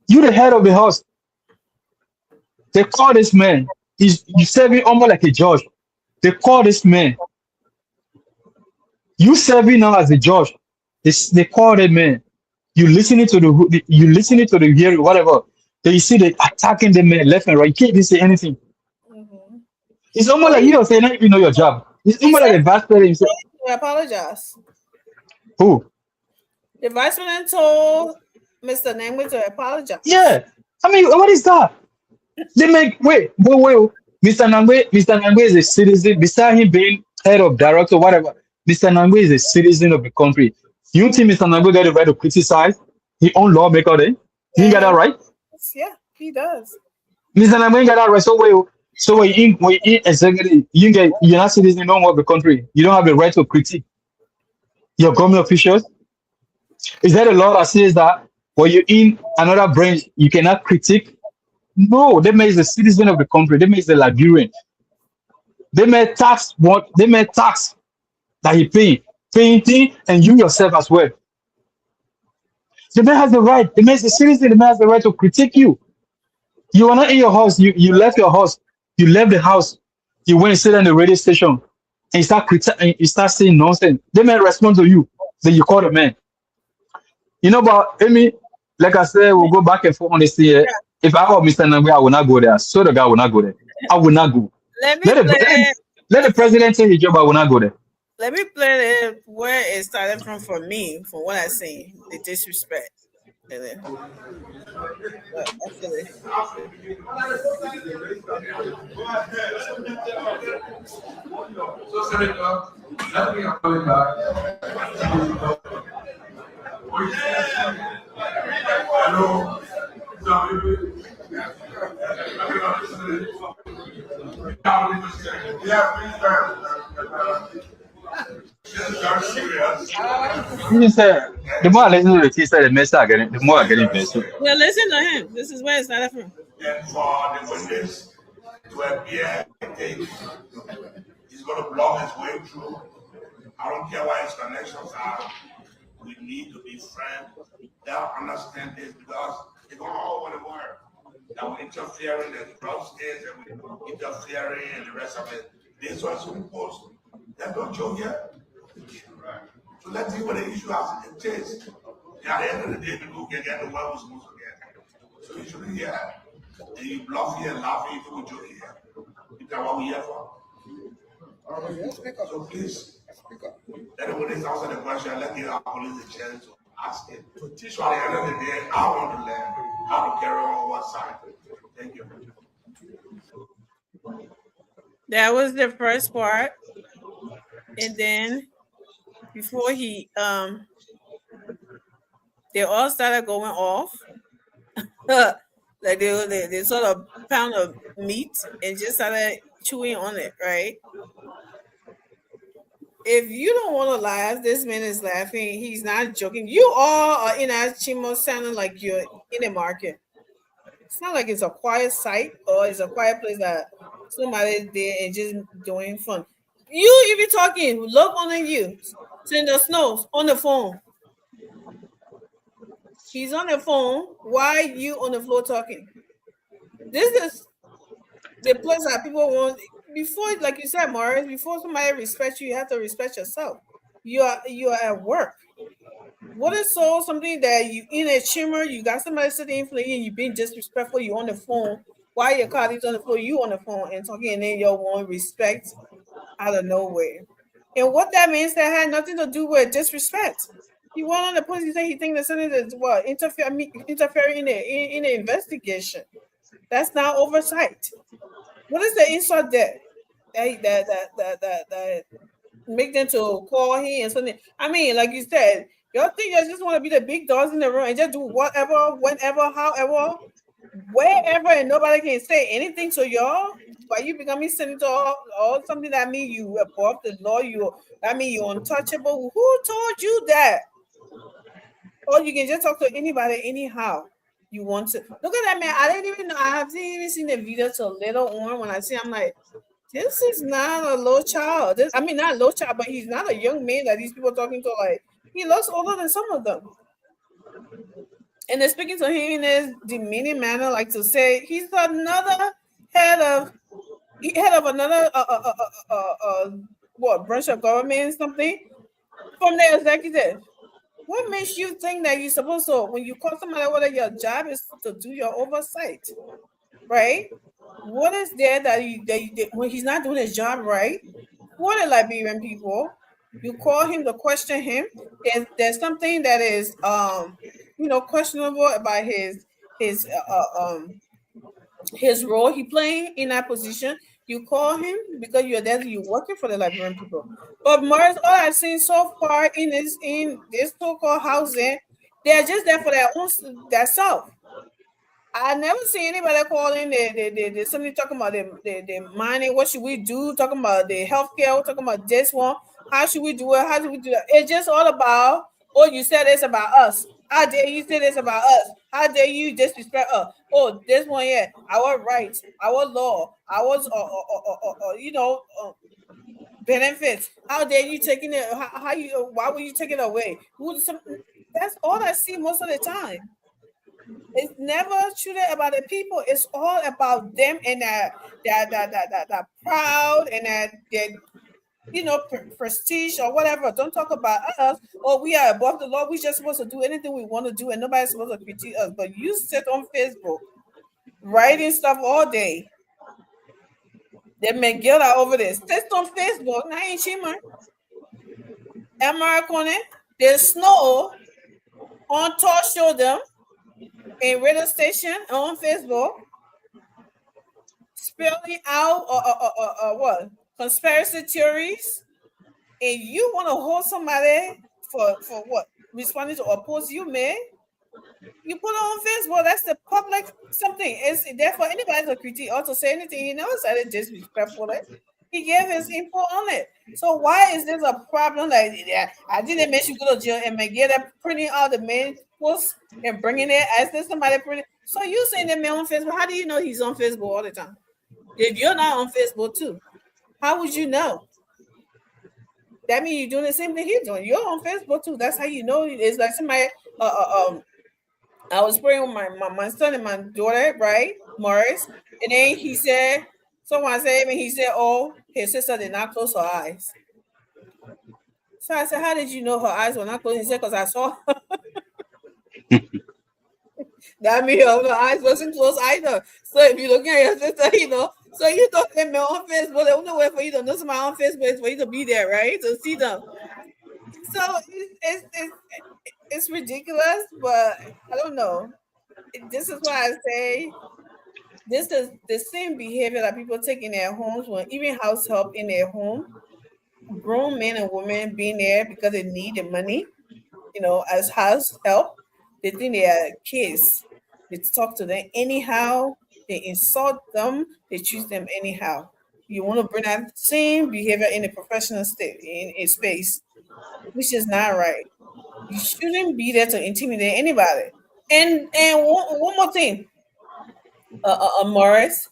You the head of the house. They call this man. You serving almost like a judge. They call this man. You serving now as a judge. They call that man. You listening to the hearing, whatever. Then you see they attacking the man left and right. You can't even say anything. Mhm. It's almost like you don't say not even know your job. It's He almost like said a vice president himself. to apologize. Who? The vice president told Mr. Nangwe to apologize. Yeah. I mean, what is that? They make wait. Mr. Nangwe is a citizen. Beside him being head of director, whatever, Mr. Nangwe is a citizen of the country. You think Mr. Nangwe got the right to criticize his own lawmaker then? He ain't got that right? Yeah, he does. Mr. Nangwe ain't got that right. So when you in executive, you're not citizen, you don't work the country. You don't have the right to critique your government officials. Is there a law that says that when you're in another branch, you cannot critique? No, they make the citizen of the country. They make the Liberian. They may tax what they may tax that he paying thing, and you yourself as well. The man has the right. The man is the citizen. The man has the right to critique you. You are not in your house. You left your house. You left the house. You went and sit on the radio station and you start saying nonsense. They may respond to you. Then you call the man. You know, but Amy, like I said, we'll go back and forth on this here. If I were Mr. Nangwe, I will not go there. So the guy will not go there. I will not go. Let Let the president take his job. I will not go there. Let me play it where it started from for me, from what I seen, the disrespect. And then, I feel it. So, Senator, let me apologize. Hello. Yeah, please, He said, the more I listen to the he said, the mess I get, the more I get invested. Well, listen to him. This is where it started from. And for the witness to appear, he's going to block his way through. I don't care what his connections are. We need to be friends. They'll understand this because it's all over the world. That we're interfering in drug states and we're interfering and the rest of it. This was supposed. That's not joke yet. let's see what the issue has changed. Yeah, at the end of the day, people can get the way we're supposed to get. So you shouldn't hear. And you bluff here, laughing, you think we joke here. Is that what we're here for? So please, anybody who's asking the question, let give our police a chance to ask it. So at the end of the day, I want to learn how to carry on what side. Thank you. That was the first part. And then before they all started going off. Like they sort of pound of meat and just started chewing on it, right? If you don't want to laugh, this man is laughing. He's not joking. You all are in Chimo sounding like you're in a market. It's not like it's a quiet site or it's a quiet place that somebody's there and just doing fun. You even talking, look on you. It's in the snow on the phone. He's on the phone. Why you on the floor talking? This is the place that people want. Before, like you said, Morris, before somebody respects you, you have to respect yourself. You are at work. What is so something that you in a chamber, you got somebody sitting in front of you and you being disrespectful, you on the phone, while your colleagues on the floor, you on the phone and talking, and then you want respect out of nowhere. And what that means, that had nothing to do with disrespect. He went on the police. He said he think the senator is what interfering in the investigation. That's not oversight. What is the insult that make them to call him and something? I mean, like you said, y'all think you just want to be the big dogs in the room and just do whatever, whenever, however, wherever, and nobody can say anything to y'all. Why you becoming senator or something that mean you above the law? That mean you're untouchable. Who told you that? Or you can just talk to anybody anyhow you want to. Look at that man. I didn't even know. I haven't even seen the video till later on. When I see, I'm like, this is not a low child. Not a low child, but he's not a young man that these people are talking to. Like, he looks older than some of them. And they're speaking to him in this demeaning manner, like to say he's another head of another branch of government, something from the executive. What makes you think that you're supposed to, when you call somebody, whether your job is to do your oversight, right? What is there that when he's not doing his job right? For the Liberian people, you call him to question him. There's something that is questionable about his role he playing in that position. You call him because you're working for the Liberian people. But Morris, all I've seen so far in this so-called housing, they're just there for their own self. I never see anybody calling the somebody talking about the mining. What should we do? Talking about the healthcare. We're talking about this one. How should we do it? How do we do that? It's just all about, oh, you said this about us. How dare you say this about us? How dare you disrespect us? Oh, this one, yeah, our rights, our law, our benefits. How dare you taking it? Why would you take it away? That's all I see most of the time. It's never truly about the people. It's all about them and that proud and that prestige or whatever. Don't talk about us. Oh, we are above the law. We just supposed to do anything we want to do, and nobody's supposed to critique us. But you sit on Facebook writing stuff all day. They may get out over this. Sit on Facebook. Now ain't Chima. Emma Kone. There's snow on Talk Show them in radio station on Facebook, spelling out what conspiracy theories, and you want to hold somebody for what? Responding to oppose you, man. You put it on Facebook. That's the public something. It's there for anybody to critique or to say anything. He never said it disrespectfully. He gave his input on it. So why is this a problem? Like, yeah, I didn't mention go to jail and get up printing out the main post and bringing it as this somebody printing. So you saying that man on Facebook? How do you know he's on Facebook all the time? If you're not on Facebook too, how would you know? That means you're doing the same thing he's doing. You're on Facebook too. That's how you know. It's like somebody. I was praying with my son and my daughter, right, Morris, and then he said, someone said, and he said, oh, his sister did not close her eyes. So I said, how did you know her eyes were not closed? He said, because I saw her. That means her eyes wasn't closed either. So if you're looking at your sister, so you thought they met on Facebook. The only way for you to know somebody on Facebook is for you to be there, right? To see them. So it's ridiculous, but I don't know. This is why I say this is the same behavior that people take in their homes when even house help in their home. Grown men and women being there because they need the money, as house help. They think they are kids. They talk to them anyhow. They insult them. They treat them anyhow. You want to bring that same behavior in a professional state, in a space, which is not right. You shouldn't be there to intimidate anybody. And one more thing, Morris.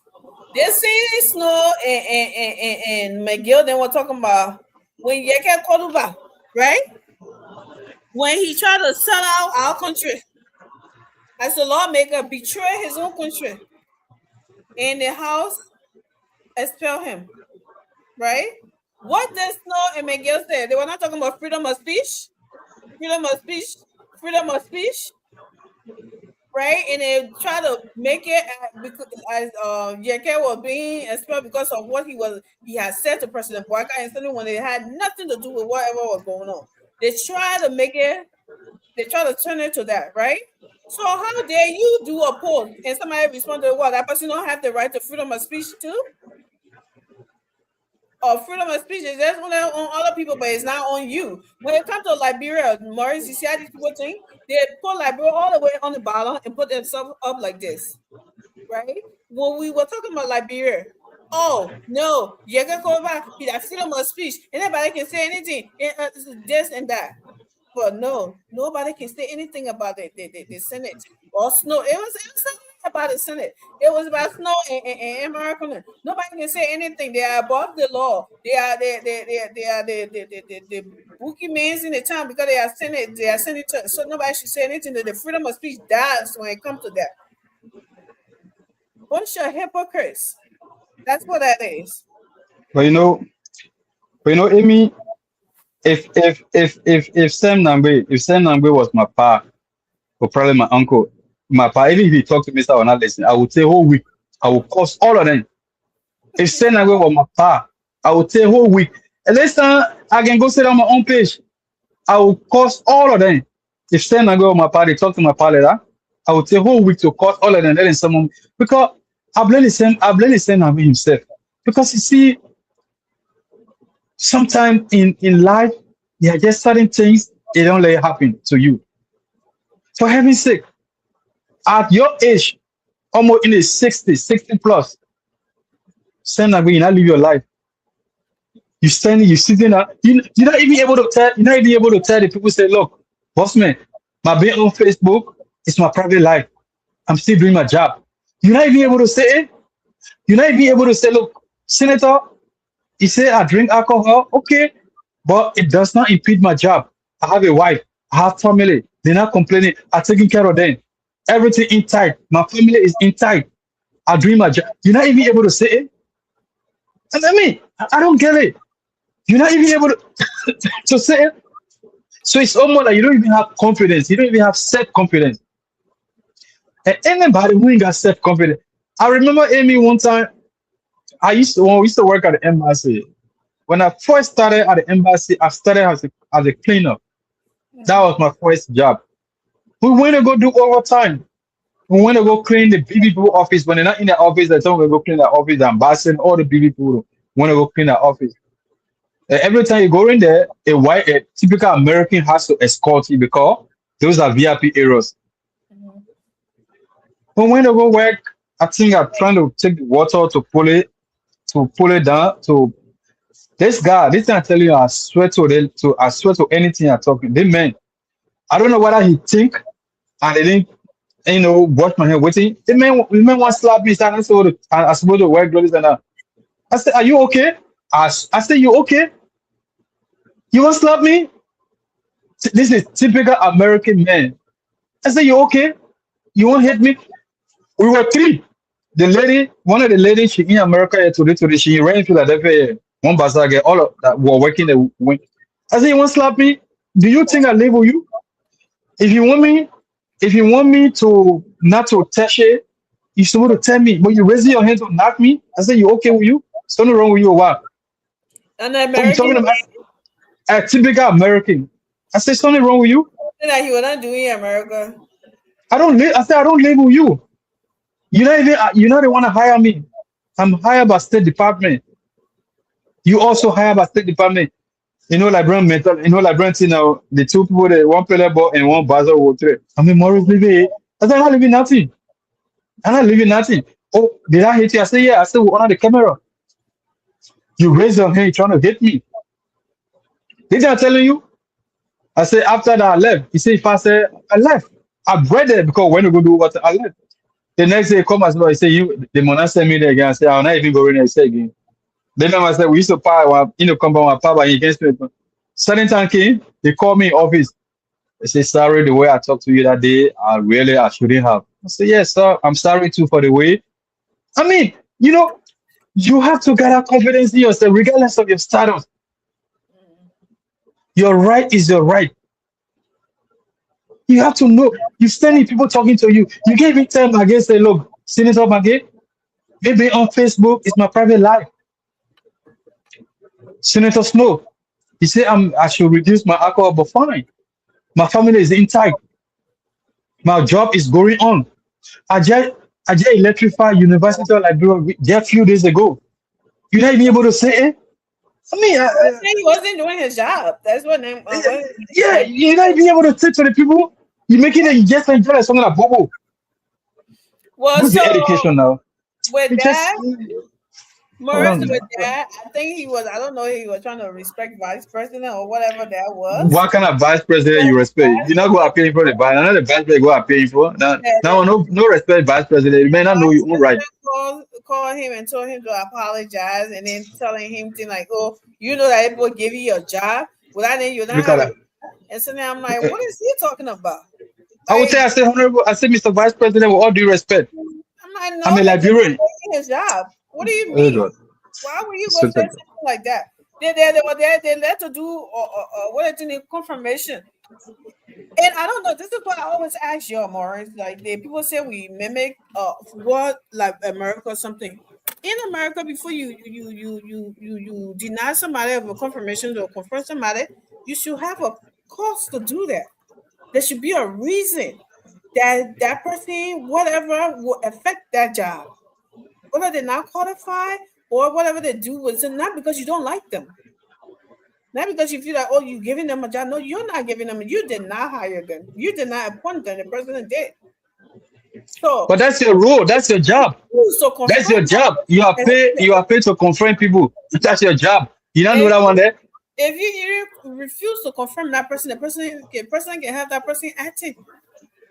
They're saying Snow and McGill, then we're talking about when Yeke Koduba, right? When he tried to sell out our country as a lawmaker, betray his own country, and the House expel him, right? What did Snow and McGill say? They were not talking about freedom of speech, right? And they try to make it as Yeke was being expelled because of what he had said to President Boyka, and suddenly when it had nothing to do with whatever was going on. They try to turn it to that, right? So how dare you do a poll and somebody respond to what? That person don't have the right to freedom of speech too? Or freedom of speech is just on other people, but it's not on you. When it comes to Liberia, Maurice, you see how these people think? They put Liberia all the way on the bottom and put themselves up like this, right? When we were talking about Liberia, oh no, you're gonna go back. He has freedom of speech. Anybody can say anything, this and that. But no, nobody can say anything about the Senate or Snow. It was something about the Senate. It was about Snow and American. Nobody can say anything. They are above the law. They are the bookie men in the town because they are Senate. They are senators. So nobody should say anything. The freedom of speech dies when it comes to that. Bunch of hypocrites. That's what that is. But Amy, if Sam Nangbe was my pa, or probably my uncle, my pa, even if he talked to me, or not listen, I would say whole week, I will curse all of them. If Sam Nangbe was my pa, I would say whole week. And next time I can go sit on my own page, I will curse all of them. If Sam Nangbe was my pa, they talk to my pa like that, I would say whole week to curse all of them. Then someone, because I blame the Sam Nangbe himself. Because you see, sometimes in life, there are just certain things they don't let it happen to you. For heaven's sake, at your age, almost in the 60 plus, Sam Nangbe, you not live your life. You sitting there, you're not even able to tell the people, say, look, boss man, my being on Facebook is my private life. I'm still doing my job. You're not even able to say it. You're not even able to say, look, Senator, he said I drink alcohol, okay, but it does not impede my job. I have a wife, I have family. They're not complaining. I'm taking care of them. Everything intact. My family is intact. I dream my job. You're not even able to say it. And I mean, I don't get it. You're not even able to say it. So it's almost like you don't even have confidence. You don't even have self-confidence. And anybody who ain't got self-confidence. I remember Amy one time. We used to work at the embassy. When I first started at the embassy, I started as a cleaner. That was my first job. We went to go do overtime. We went to go clean the BB people office. When they're not in the office, they tell me to go clean the office. The ambassador, all the BB people want to go clean the office. And every time you go in there, a typical American has to escort you because those are VIP areas. We went to go work. I think I'm trying to take the water to pull it down. To this guy, this thing I tell you, I swear to anything I'm talking. This man, I don't know whether he think and they didn't, wash my hand waiting. The man want to slap me. I supposed to wear gloves and that. I said, are you okay? I said, you okay? You want to slap me? This is typical American man. I said, you okay? You won't hit me? We were three. One of the ladies, she in America today, she ran to Philadelphia. One bazaar, all of that were working. I said, you want to slap me? Do you think I live with you? If you want me to not to touch it, you're supposed to tell me. But you raising your hand to knock me? I said, you okay with you? Something wrong with you or what? An So you American talking about a typical American. I said, something wrong with you? that he was not doing in America. I don't live. I said, I don't live with you. You're not the one to hire me. I'm hired by State Department. You also hired by State Department. You know, like Brent Mental, Brent, the two people, the one player ball and one buzzer will trade. I mean, Morris living. I said, I'm not living nothing. I'm not living nothing. Oh, did I hit you? I said, yeah. I said, we're on the camera. You raised your hand trying to hit me. Did I tell you? I said, after that, I left. He said, if I said, I left. I bred it because when you go do what I left. The next day, he come as well. He said, the money sent me there again. I said, I'll not even go in there again. Then I said, we used to pay compound my papa against me. Certain time came, they called me in office. They said, sorry, the way I talked to you that day, I shouldn't have. I said, yes, sir, I'm sorry too for the way. I mean, you have to get confidence in yourself, regardless of your status. Your right is your right. You have to know. You standing people talking to you. You gave me time again, say, look, Senator Magay, maybe on Facebook, it's my private life. Senator Snow, he said I should reduce my alcohol, but fine. My family is intact. My job is going on. I just electrified University of Liberia just a few days ago. You're not even able to say it? I mean, He wasn't doing his job. That's what name. yeah, you're not even able to say to the people. You're making it just enjoy like something like Bobo. Well, What's so the education now? with It that, just- Morris, with that, I think he was. I don't know. He was trying to respect vice president or whatever that was. What kind of vice president you respect? You're not going to pay for the vice. Another vice president go to pay for. No respect vice president. You may not know your own right. Call him and told him to apologize, and then telling him things like, "Oh, you know that people give you your job without then you're not." Look at that. And so now I'm like, what is he talking about? I would say, I said, Honorable, I said, Mr. Vice President, with all due respect, I'm like, no, I'm a Liberian. his job. What do you Oh, mean? God. Why would you go say something like that? They let to do what is the confirmation. And I don't know. This is what I always ask you, Morris. Like people say we mimic what like America or something. In America, before you deny somebody of a confirmation or confirm somebody, you should have a cause to do that. There should be a reason that person, whatever, will affect that job. Whether they're not qualified or whatever they do, it's not because you don't like them. Not because you feel like, oh, you're giving them a job. No, you're not giving them. You did not hire them. You did not appoint them. The president did. So, but that's your role. That's your job. So That's your job. You are paid to confront people. That's your job. You don't know that one there? If you refuse to confirm that person, the person can have that person acting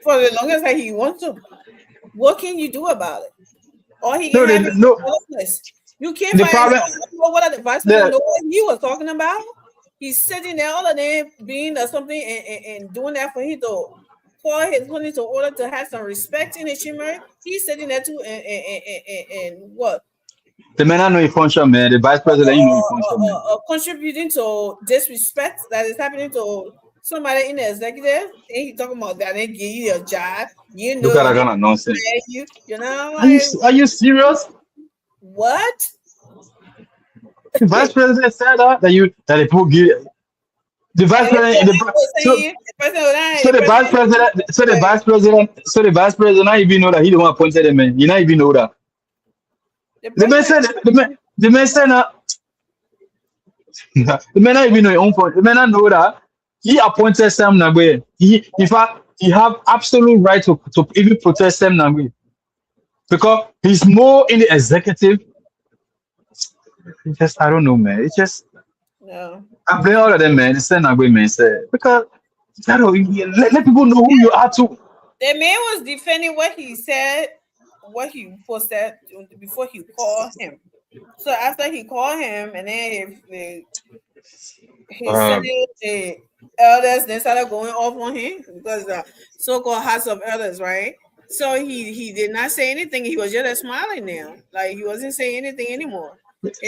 for the longest that he wants to. What can you do about it? Or he can have his business. You can't the find problem. What are the vice president know what he was talking about? He's sitting there all the day being or something and doing that for him to call his money to order to have some respect in his shimmer. He's sitting there too and what? The man I know in function, man. The vice president, you know in function, man. Contributing to disrespect that is happening to somebody in the executive. And he talking about that they give you a job. You know, look at that kind of nonsense. You know, like, are you serious? What? The vice president said that the people give the vice president. So the vice president not even know that he the one appointed the man. He not even know that. The man said that the man not even know his own point. The man not know that he appointed Sam Nagbe. In fact, he have absolute right to even protest Sam Nagbe because he's more in the executive. Just I don't know, man. It's just no. I blame all of them, man. It's Sam Nagbe, man. Say because let people know who you are too. The man was defending what he said, what he posted before he called him. So after he called him, and then he said the elders then started going off on him because the so-called House of Elders, right? So he did not say anything. He was just smiling now, like he wasn't saying anything anymore.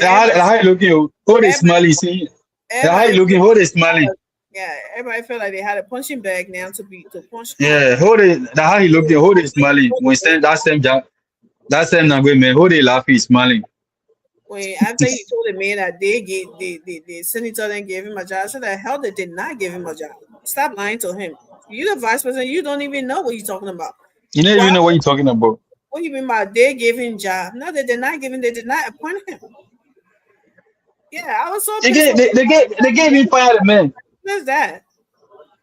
How look you? What is smiling? See, How he looking? Hold it smiling. Yeah, everybody felt like they had a punching bag now to punch. Yeah, hold it. How he looking? Hold it smiling. When stand that same job, that same Nangwe man, hold it laughing, smiling. When after he told the man that the senator then gave him a job, I said the hell they did not give him a job. Stop lying to him. You the vice president, you don't even know what you're talking about. You don't even know what you're talking about. What do you mean by they gave him job? No, they did not give him. They did not appoint him. Yeah, I was so. They gave him fire, man. What's that?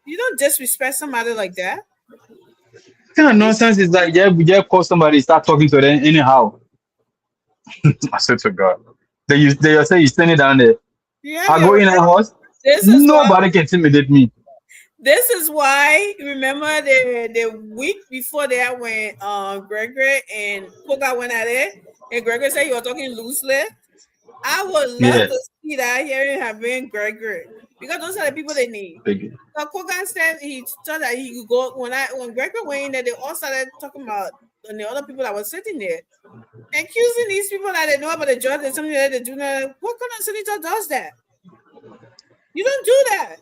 You don't disrespect somebody like that. What kind of nonsense is that? Yeah, call somebody, start talking to them anyhow. I swear to God. They say you standing down there. Yeah, I go in a house. Nobody can intimidate me. This is why, remember the week before that when Gregory and Koga went at it, and Gregory said you were talking loosely. I would love to see that hearing have been Gregory, because those are the people they need. So Koga said he thought that he could go when Gregory went in there, they all started talking about and the other people that were sitting there, accusing these people that they know about the judge and something that they do not. What kind of senator does that? You don't do that.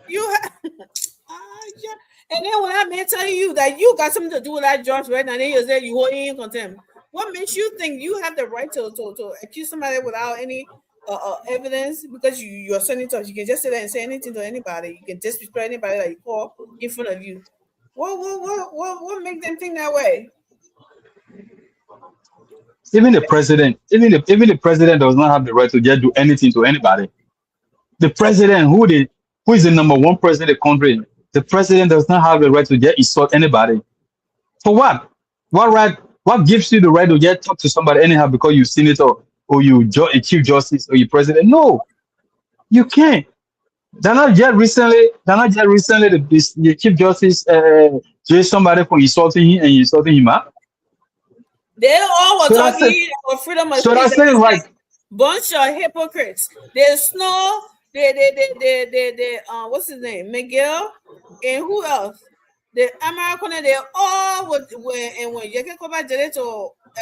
You have, yeah. And then when I may tell you that you got something to do with that judge right now, then you say you hold in contempt. What makes you think you have the right to accuse somebody without any evidence? Because you're a senator, you can just say that and say anything to anybody. You can disrespect anybody that you call in front of you. What makes them think that way? Even the president, even the president does not have the right to just do anything to anybody. The president, who is the number one president of the country, the president does not have the right to just insult anybody. For what? What right? What gives you the right to just talk to somebody anyhow because you senator or you a chief justice or you president? No, you can't. They're not just recently the chief justice jailed somebody for insulting him and insulting him up. They all were talking for freedom of speech. So that's saying like bunch of hypocrites. There's Snow, what's his name? Miguel, and who else? The American, they all would when Yeke Koba did it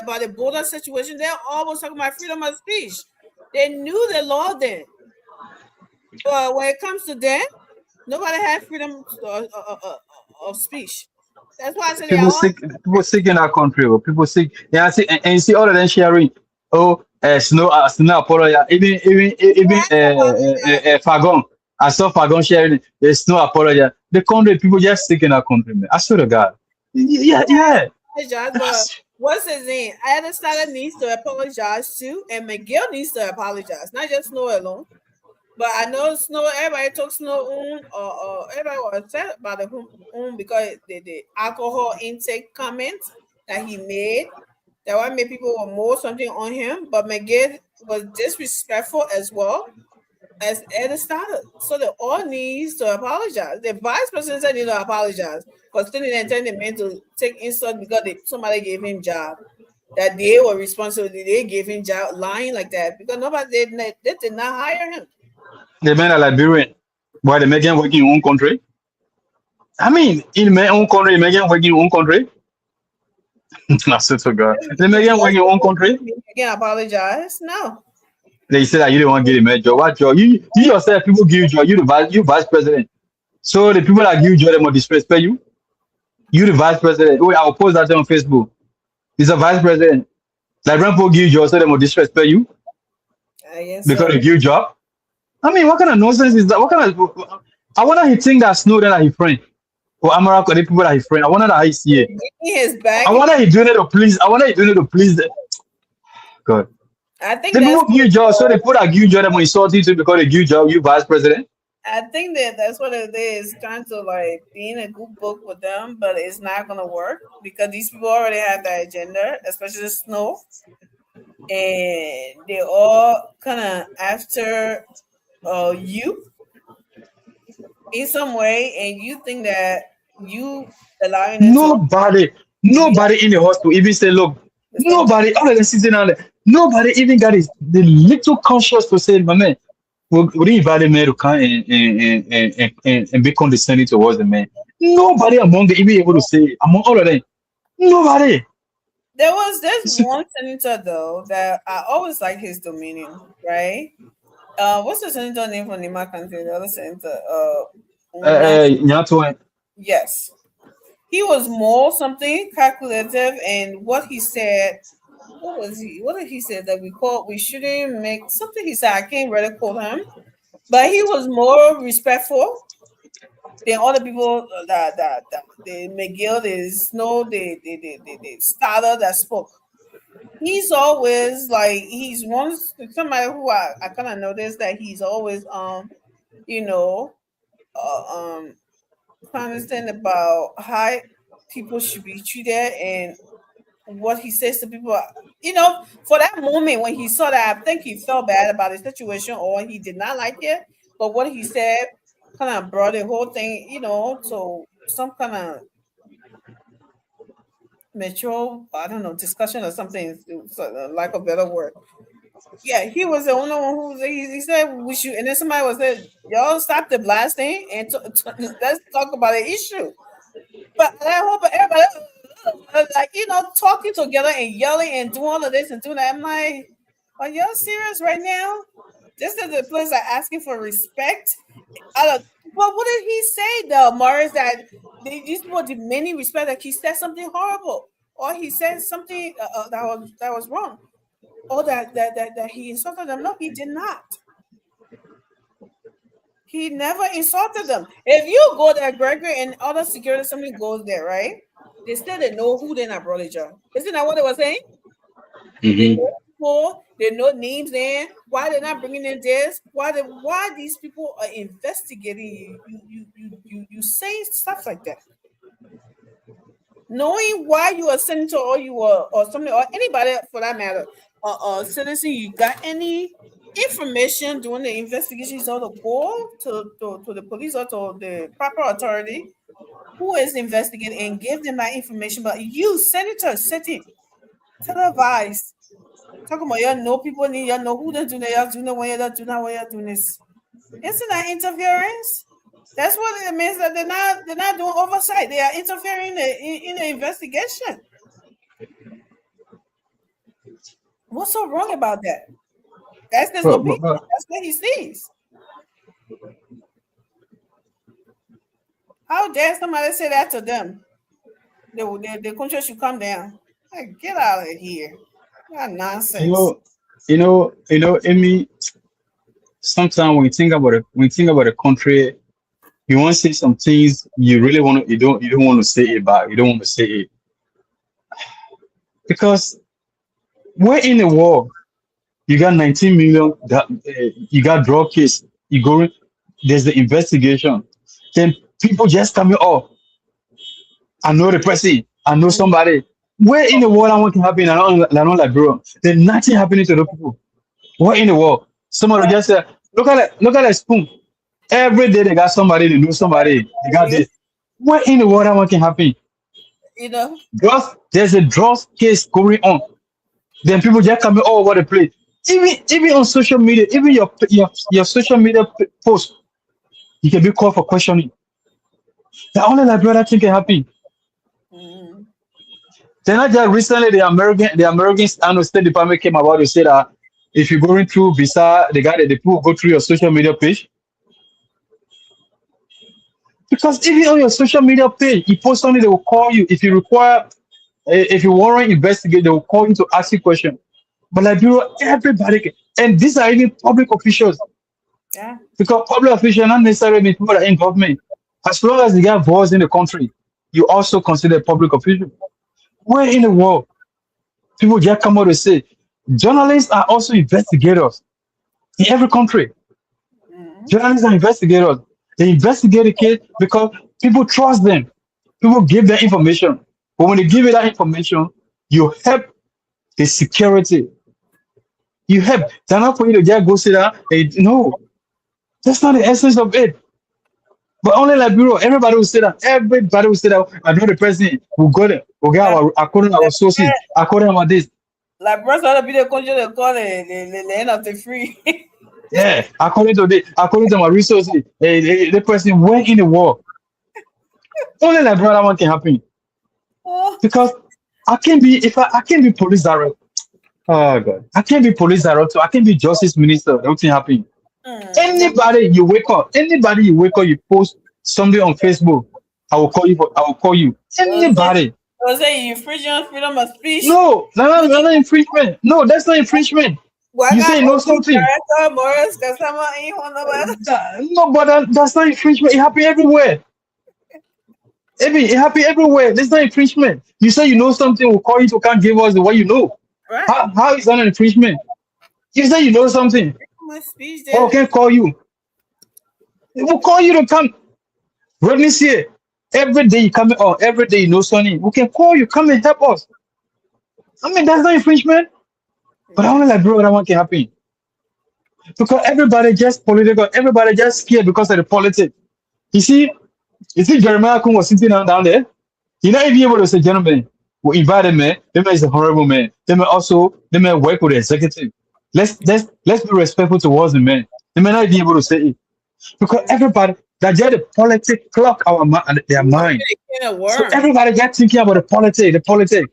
about the border situation, they all was talking about freedom of speech. They knew the law then. But when it comes to them, nobody had freedom of speech. That's why I said people sick in our country. People sick. Yeah, I see, and you see all of them sharing. Oh, Snow apology. Even Fagon. I saw Fagon sharing the Snow apology. The country people just sick in our country, man. I swear to God. Yeah. But what's his name? Adesanya needs to apologize too, and McGill needs to apologize. Not just Snow alone. But I know Snow, everybody took Snow on, or everybody was upset about the because the alcohol intake comments that he made, that one made people want more something on him. But McGill was disrespectful as well as Adesanya. So they all needs to apologize. The vice president said he need to apologize for standing and telling the man to take insult because somebody gave him job. That they were responsible, they gave him job, lying like that because they did not hire him. The men are Liberian. Why they make him work in own country? I mean, in my own country, make him work in own country. I swear to God. They make him work in own country. You can apologize. No. They say that you don't want to get him a job. What job? You yourself, people give you job. You vice president. So the people that give you job, they must disrespect you. You the vice president. Oh, I'll post that on Facebook. He's a vice president. Liberian people give you job, so they must disrespect you. Because they give you job. I mean, what kind of nonsense is that? What kind of? I wonder he think that Snowden are his friend, or Amaral, the people are his friend. I wonder that he see it. His back. I wonder he doing it to please. I wonder he doing it to please them. God. I think the people give you job, so they put a give job. They will insult you because they give job. You vice president. I think that's what it is, trying to like be in a good book with them, but it's not gonna work because these people already have that agenda, especially Snow, and they all kind of after. You in some way, and you think that you allowing nobody in the hospital even say, look, nobody other than sitting down there, nobody even got the little conscious to say, my man, would he invite the man to come and be condescending towards the man? Nobody among them even able to say, among all of them, nobody. There's one senator though that I always like his dominion, right? what's the senator name from Nima country? The other senator, Nyato, yes, he was more something calculative, and what he said. What was he? What did he say that we shouldn't make something? He said I can't really quote him, but he was more respectful than all the people that the McGill, the Snow, the starter that spoke. He's always like he's somebody who I kind of noticed that he's always you know understand about how people should be treated and what he says to people. For that moment when he saw that, I think he felt bad about the situation or he did not like it. But what he said kind of brought the whole thing, to some kind of mature, I don't know, discussion or something, like a better word. Yeah, he was the only one who he said we should, and then somebody was said, y'all stop the blasting and let's talk about the issue. But I hope everybody talking together and yelling and doing all of this and doing that. I'm like, are y'all serious right now? This is the place I'm asking for respect. Well, what did he say though, Morris? That these people demand respect. Like he said something horrible, or he said something that was wrong, or that he insulted them. No, he did not. He never insulted them. If you go there, Gregory, and other security, somebody goes there, right? They still they know who they're not brother job. Isn't that what they were saying? Mm-hmm. They know names there. Why they're not bringing in this? Why these people are investigating you say stuff like that, knowing why you are senator or you are or something or anybody for that matter, citizen. You got any information during the investigations or the call to the police or to the proper authority who is investigating and give them that information? But you, senator, sitting televised. Talking about y'all know people need y'all know who they're doing that, y'all do know when y'all do not when y'all doing this. Isn't that interference? That's what it means that they're not doing oversight. They are interfering in the investigation. What's so wrong about that? That's his opinion. That's what he sees. How dare somebody say that to them? The country should come down. Like, get out of here. That nonsense. Amy, sometimes when you think about a country, you want to say some things you really want to, you don't want to say it back. You don't want to say it. Because we're in the war. You got 19 million, you got drug case, there's the investigation. Then people just coming up. I know the person, I know somebody. Where in the world I want to happen? I don't like bro. There's nothing happening to the people. Where in the world? Somebody just said, look at that spoon. Every day they got somebody, they know somebody, they got this. Where in the world I want to happen? There's a drug case going on. Then people just coming all over the place. Even on social media, even your social media post, you can be called for questioning. The only like brother thing can happen. Then I just recently the American State Department came about to say that if you're going through visa, the people go through your social media page. Because even on your social media page, you post something, they will call you. If you want to investigate, they will call you to ask you questions. But like everybody can, and these are even public officials. Yeah. Because public officials not necessarily mean people that are in government. As long as they get voice in the country, you also consider public official. Where in the world people just come out and say journalists are also investigators in every country? Journalists are investigators. They investigate a case because people trust them. People give them information. But when they give you that information, you help the security. You help. They're not for you to just go sit down. No, that's not the essence of it. But only like bureau, everybody will say that. Everybody will say that. I know the president will go there. We'll get according to our sources, according to this. Like first other people country they call the end of the free. Yeah, according to my resources, the president went in the war. Only like brother one can happen. Because I can't be police director. Oh God, I can't be police director. I can't be justice minister. Nothing happen. Mm. You wake up, you post something on Facebook. I will call you. I will call you. Anybody. Was it infringing on freedom of speech? No, not infringement. No, that's not infringement. You say you know something. Morris, customer, ain't one of us. No, but that's not infringement. It happen everywhere. It happen everywhere. That's not infringement. You say you know something, we'll call you to come give us what you know. Right. How is that an infringement? You say you know something. Freedom of speech. Oh, can call you. We'll call you to come. Rodney's here. Every day you come on, every day you know something. We can call you, come and help us. I mean, that's not infringement. But I'm like, bro, that one can happen. Because everybody just political, everybody just scared because of the politics. You see Jeremiah Kun was sitting down there. You're not even able to say, gentlemen, we invited man. That man is a horrible man. They may work with the executive. Let's be respectful towards the man. They may not be able to say it. Because everybody that just the politics clock their mind. So everybody just thinking about the politics.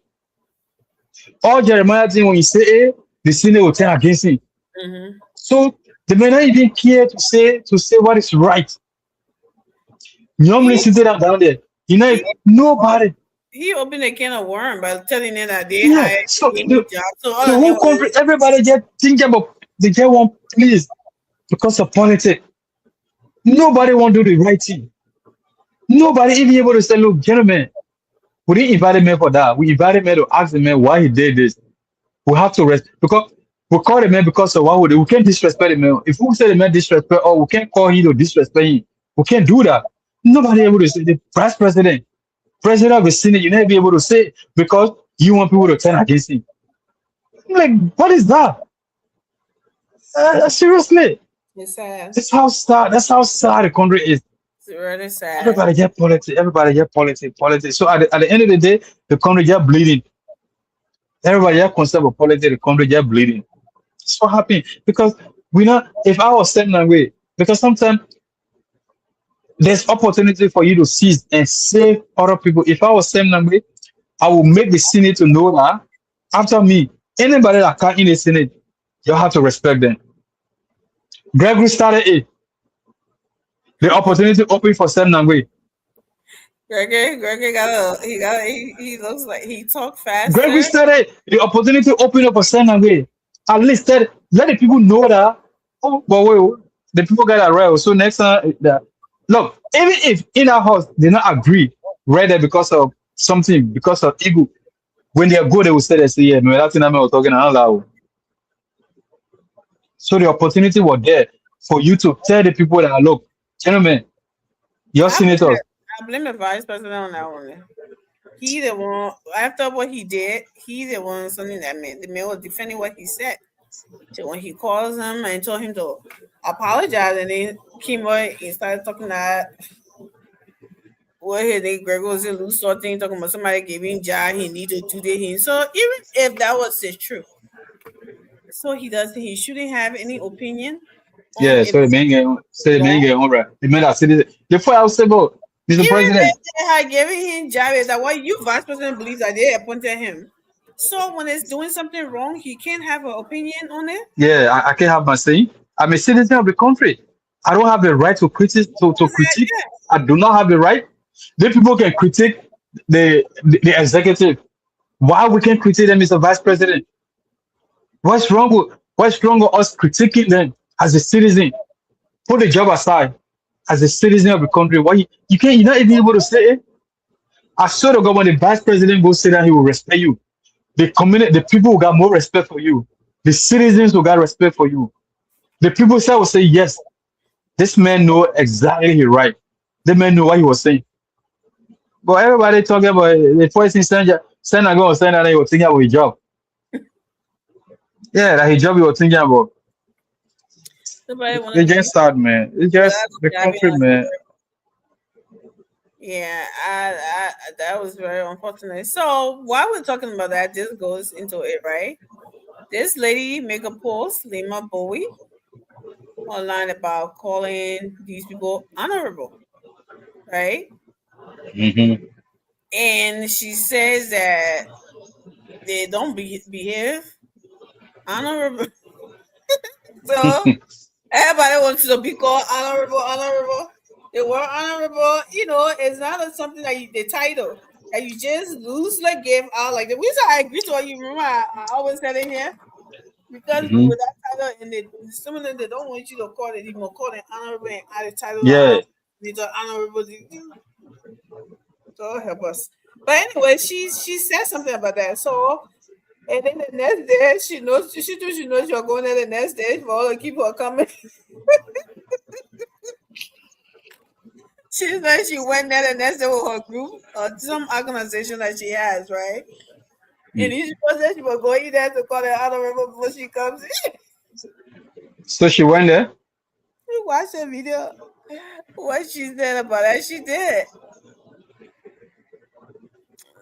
All Jeremiah thing when you say it, the Senate will turn against him. Mm-hmm. So they may not even care to say what is right. Normally sitting down there, nobody. He opened a can of worm by telling them that they hired so a the job. So whole country, everybody just thinking about they get one please because of politics. Nobody want to do the right thing. Nobody even able to say, look, gentlemen, we didn't invite him for that. We invited him to ask the man why he did this. We have to rest because we call the man because of what we can't disrespect the man. If we say the man disrespect, or we can't call him to disrespect him, we can't do that. Nobody able to say the vice president of the Senate, you never be able to say because you want people to turn against him. I'm like, what is that? Seriously. it's sad. That's how sad the country is. It's really sad. Everybody get politics. So at the end of the day, the country get bleeding. Everybody get concerned about politics, the country get bleeding. It's what happened. Because if I was standing away, because sometimes there's opportunity for you to seize and save other people. If I was standing away, I will make the Senate to know that after me, anybody that come in the Senate, you have to respect them. Gregory started it. The opportunity open for standing away. Gregory he looks like he talk fast. Gregory started the opportunity open up for standing away. At least let the people know that. Oh, but wait, the people got that right. So next time, look, even if in our house they not agree, right there because of something, because of ego, when they go, they will say, yeah, no, that's what I was talking about. So the opportunity was there for you to tell the people that, look, gentlemen, your senators. I blame the vice president on that one. He the one, after what he did, he the one something that the man was defending what he said. So when he calls him and told him to apologize, and then came away and started talking that what Greg was a loose sort thing, talking about somebody giving job, he needed to do him. So even if that was his truth, so he shouldn't have any opinion. Yeah, so the man get on right. The man that said it before I was saying about Mr. President. They had given him job is that why you vice president believes that they appointed him. So when it's doing something wrong, he can't have an opinion on it. Yeah, I can't have my say. I'm a citizen of the country. I don't have the right to critique. Critique. Yeah. I do not have the right. The people can critique the executive. Why we can't critique them, Mr. Vice President? What's wrong with us critiquing them as a citizen? Put the job aside. As a citizen of the country, why you're not even able to say it? I swear to God, when the vice president goes say that, he will respect you. The community, the people who got more respect for you, the citizens who got respect for you, the people will say, yes, this man know exactly his right. The man know what he was saying. But everybody talking about the first instance, saying that he was thinking about his job. Yeah, that his job he was thinking about. It just started, man. It's just the country, man. Yeah, I that was very unfortunate. So while we're talking about that, this goes into it, right? This lady make a post, Lima Bowie, online about calling these people honorable, right? Mm-hmm. And she says that they don't behave honorable. So Everybody wants to be called honorable, honorable. The word honorable, it's not something that the title that you just loosely give out. Like the reason I agree to what you remember, I always said it here because Mhm. with that title and some of them they don't want you to call it even call it honorable and add the title. Yeah. These are honorable. God help us. But anyway, she said something about that. So and then the next day she knows you're going there the next day for all the people coming. She said she went there the next day with her group or some organization that she has, right? And she said she was going there to call the honorable before she comes in. So she went there. You watch the video. What she said about that, she did.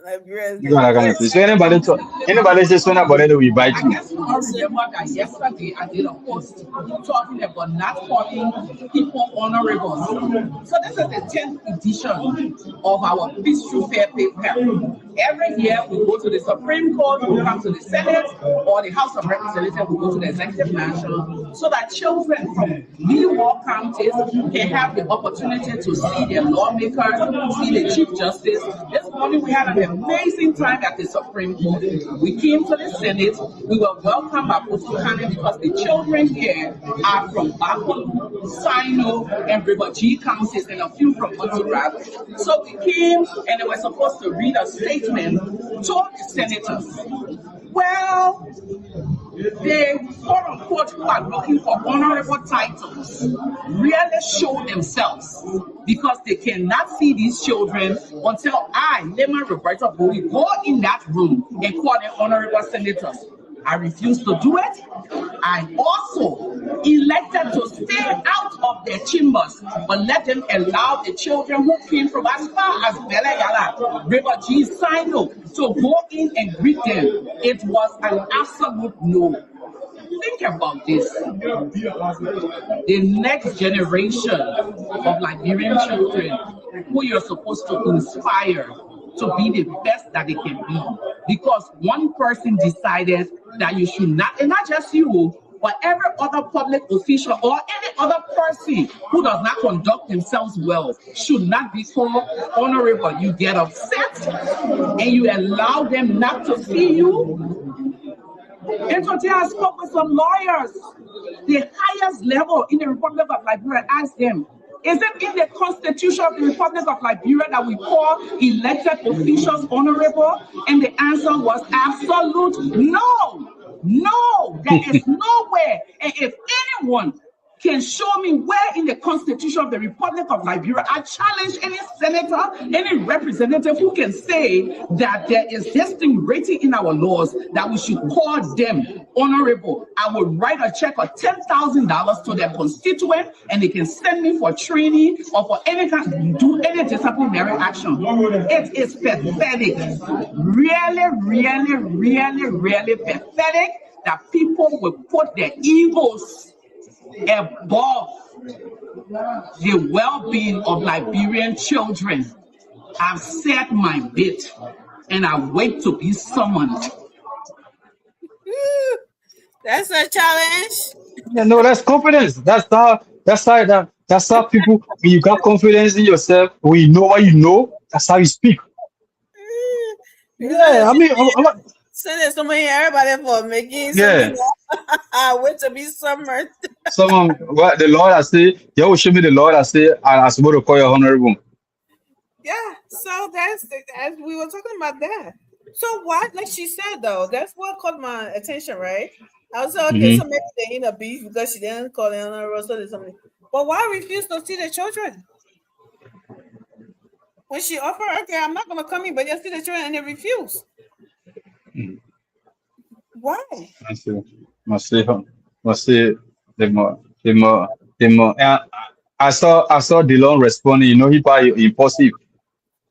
Like, You got that. So anybody just went about it, we bite I you. guess you all remember that yesterday I did a post talking about not calling people honorable. So this is the 10th edition of our Peace Through Fair paper. Every year we go to the Supreme Court, we come to the Senate, or the House of Representatives, we go to the Executive Mansion, so that children from New York counties can have the opportunity to see their lawmakers, see the Chief Justice. This morning we had an amazing time at the Supreme Court. We came to the Senate. We were welcomed by Postukane because the children here are from Baku, Sino, and River G counties, and a few from Montserrat. So we came and they were supposed to read a statement to the senators. Well, the quote unquote who are looking for honorable titles really show themselves because they cannot see these children until I, Lema Roberta Bowie, go in that room and call them honorable senators. I refuse to do it. I also elected to stay out of their chambers, but let them allow the children who came from as far as Bele Yala, River G, Sino, to go in and greet them. It was an absolute no. Think about this. The next generation of Liberian children who you're supposed to inspire to be the best that they can be. Because one person decided that you should not, and not just you, but every other public official or any other person who does not conduct themselves well should not be called honorable. You get upset and you allow them not to see you. And today I spoke with some lawyers. The highest level in the Republic of Liberia, asked them, is it in the Constitution of the Republic of Liberia that we call elected officials honorable? And the answer was absolute no. No, there is nowhere. And if anyone can show me where in the Constitution of the Republic of Liberia, I challenge any senator, any representative who can say that there is this thing written in our laws that we should call them honorable. I would write a check of $10,000 to their constituent and they can send me for training or for any kind, do any disciplinary action. It is pathetic. Really, really, really, really pathetic that people will put their egos above the well-being of Liberian children. I've said my bit and I wait to be summoned. That's a challenge. Yeah, no, that's confidence. That's how people, when you got confidence in yourself, when you know what you know, that's how you speak. Yeah, I mean, I'm Send somebody everybody for making yeah. I wait to be summoned. Someone, what the Lord I say, you will show me the Lord I say, I'm supposed to call you honorable. Yeah, so that's as we were talking about that. So why, like she said though, that's what caught my attention, right? I was like, okay, so maybe they in a beef because she didn't call it honorable, so there's something. But why refuse to see the children? When she offered, okay, I'm not gonna come in, but you see the children and they refuse. Why? I saw Dylan responding, you know, he probably impulsive.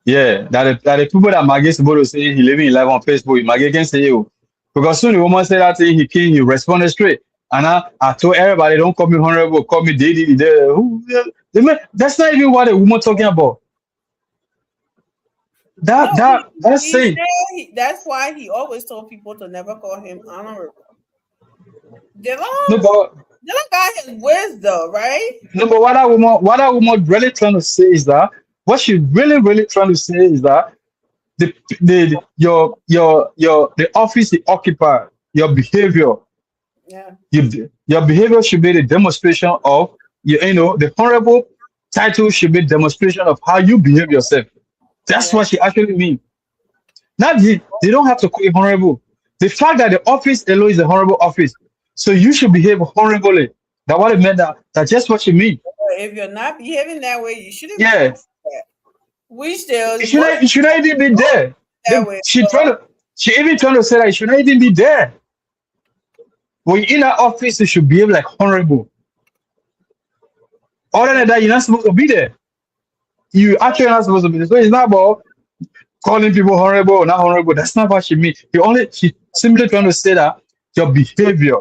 Yeah, that the people that Maggie is supposed to say he living in life on Facebook, Maggie can say you. Because soon the woman said that thing, he responded straight. And I told everybody, don't call me honorable, call me Diddy. That's not even what the woman talking about. That's saying. That's why he always told people to never call him honorable. No, Dylan got his words though, right? No, but what that woman really trying to say is that what she really trying to say is that the office you occupy, your behavior, Yeah. your behavior should be the demonstration of the honorable title should be demonstration of how you behave yourself. That's Yeah. what she actually means. Not they don't have to call it honorable. The fact that the office alone is a honorable office, so you should behave honorably. That what it meant. That's just what she means. If you're not behaving that way, you shouldn't be Yeah, doing that. We still it should not even be there. that way. She even trying to say that it should not even be there. When you're in that office, you should behave like honorable. Other than that, you're not supposed to be there. You actually not supposed to be there. So it's not about calling people honorable or not honorable. That's not what she means. She simply trying to say that your behavior,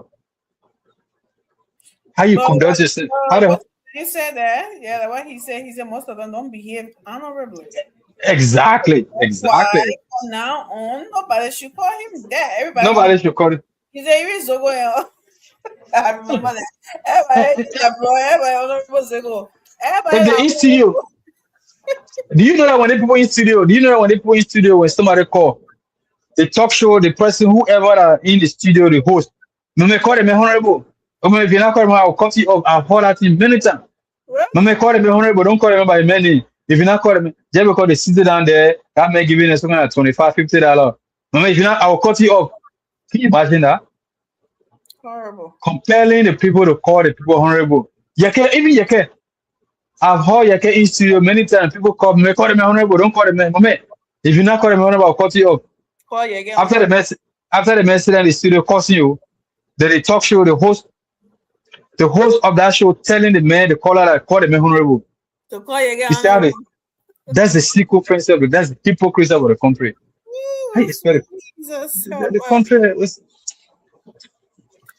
how you But conduct yourself, how the, he said that, yeah, what he said most of them don't behave honorably. exactly. Why from now on nobody should call him that. Nobody should call it. He said he so going. I remember that. Everybody honorable say go. If they in studio, do you know that when they people in studio, when somebody call the talk show, the person, whoever are in the studio, the host, no me call them honorable. If you're not calling me, I'll cut you off. I've heard that in many times. No me call them honorable. Don't call them by my name. If you're not calling me, just because they sit down there, that may give you something like $25, $50. No, if you're not, I'll cut you off. Can you imagine that? Horrible. Compelling the people to call the people honorable. Yeke. I've heard Yeke in studio many times. People call them honorable. Don't call them man. If you're not calling me honorable, I'll cut you off. Call you again. After the message in the studio cussing you, then the talk show, the host of that show telling the man, the caller that call the man honorable. To call you again. You see how that's the secret principle. That's the hypocrisy of the country. Hey, it's very, Jesus. the country is.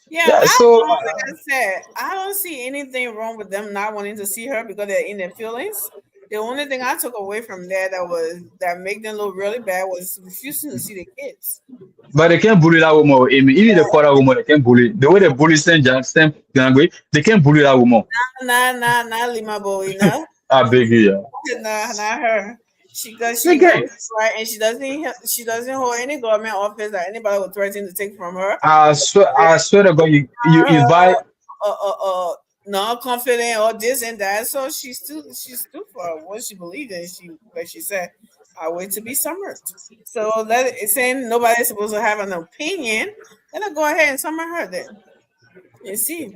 Yeah, So like I said, I don't see anything wrong with them not wanting to see her because they're in their feelings. The only thing I took away from that made them look really bad was refusing to see the kids. but they can't bully that woman. Even the call that woman, they can't bully. The way they bully Saint Jangue, they can't bully that woman. Nah, Lima boy, no. I beg you. Nah, not her. She goes right, and she doesn't hold any government office that anybody would threaten to take from her. I swear to God, you invite. Not confident or this and that. So she's still for what she believed in. She said, I wait to be summoned. So saying nobody's supposed to have an opinion, let her go ahead and summon her then. You see.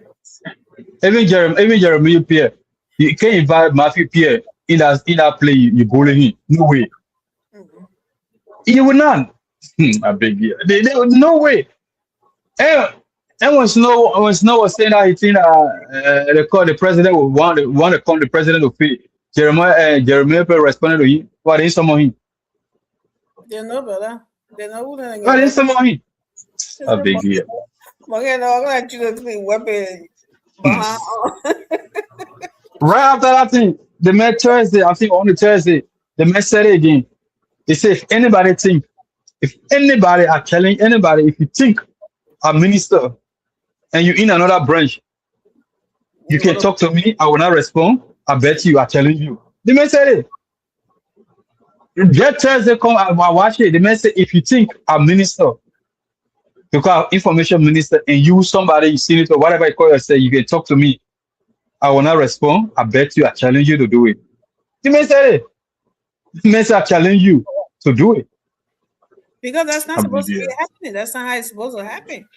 Even Jeremy Pierre, you can't invite Matthew Pierre in that play. You bully him. No way. Mm-hmm. You will not. I beg you. No way. And when Snow was saying that he think the president would want to come the president to feel Jeremiah responded to him. What didn't summon him? They know better. They know who they're What didn't summon him? I beg you. I'm gonna choose to clean weapon. Right after that thing, the man Thursday, I think on the Thursday, the man said it again. He said, if anybody are telling anybody, if you think a minister and you're in another branch, you can talk to me, I will not respond. I bet you are telling you. The man said it. That Thursday come, I watch it. The man said, if you think a minister, because information minister, and you somebody, you see it or whatever you call yourself, you can talk to me. I will not respond. I bet you I challenge you to do it. The man said it. The man said I challenge you to do it. Because that's not supposed to be happening. That's not how it's supposed to happen.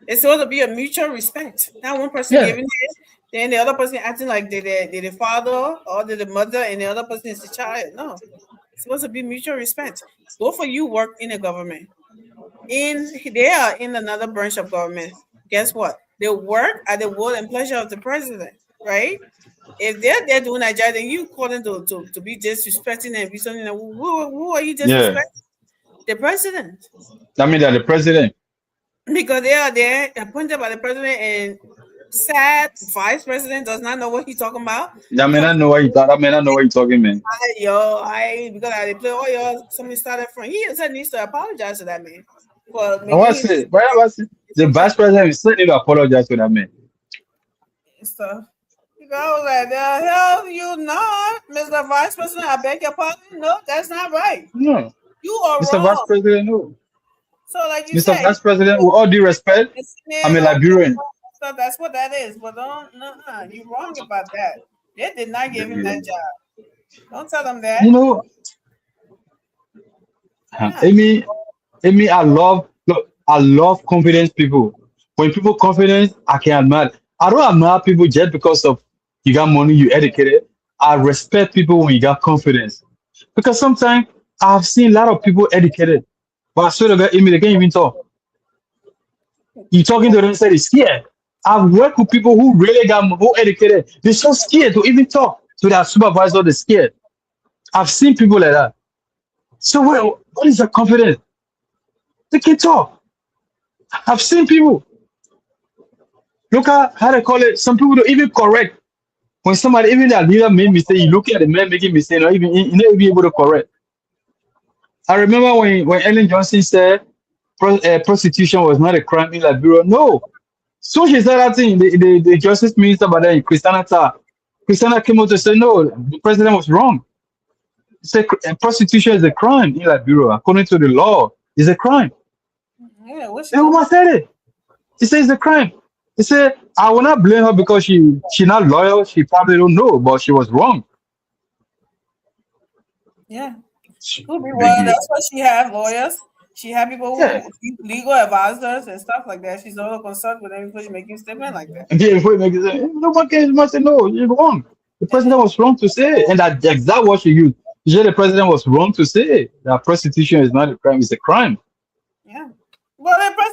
It's supposed to be a mutual respect. Not one person giving it, then the other person acting like they're the father or they're the mother, and the other person is the child. No, it's supposed to be mutual respect. Both of you work in the government. They are in another branch of government. Guess what? They work at the will and pleasure of the president, right? If they're there doing that job, then you call them to be disrespecting and be something. Who are you disrespecting? The president. I mean that the president. Because they are there appointed by the president, and sad vice president does not know what he's talking about. I may not know what you're talking, man. Because I play all y'all. Somebody started from. He needs to apologize to that man. The vice president is certainly to apologize to that man. and stuff. You know, I was like, the hell you not, Mr. Vice President. I beg your pardon. No, that's not right. No, You are Mr. wrong. Vice President, no. So, like you Mr. said, Vice President, with all due respect, I'm a Liberian. So that's what that is. But don't, you're wrong about that. They did not give him that job. Don't tell them that. You know, Amy, I love confident people. When people confident, I can admire. I don't admire people just because of you got money, you educated. I respect people when you got confidence. Because sometimes I've seen a lot of people educated, but I swear to God, Amy, they can't even talk. You talking to them and say they're scared. I've worked with people who really got who educated. They're so scared to even talk to their supervisor. They're scared. I've seen people like that. So what is the confidence? They can talk. I've seen people. Look at how they call it. Some people don't even correct. When somebody, even their leader made mistake, you look at the man making mistake, not even you never be able to correct. I remember when Ellen Johnson said prostitution was not a crime in Liberia. No. So she said that thing. The justice minister, but then Christiana came out to say no, the president was wrong. He said prostitution is a crime in Liberia. According to the law, it's a crime. Yeah, And Obama said it. He said it's a crime. He said, I will not blame her because she not loyal. She probably don't know, but she was wrong. Yeah. Could be. Well, that's why she have lawyers. She have people who legal advisors and stuff like that. She's all concerned with them before she making statement like that. And then before you make it, nobody can say no, you're wrong. The president was wrong to say it. And that's exactly what she used. She said the president was wrong to say that prostitution is not a crime, it's a crime. Yeah. Well, the president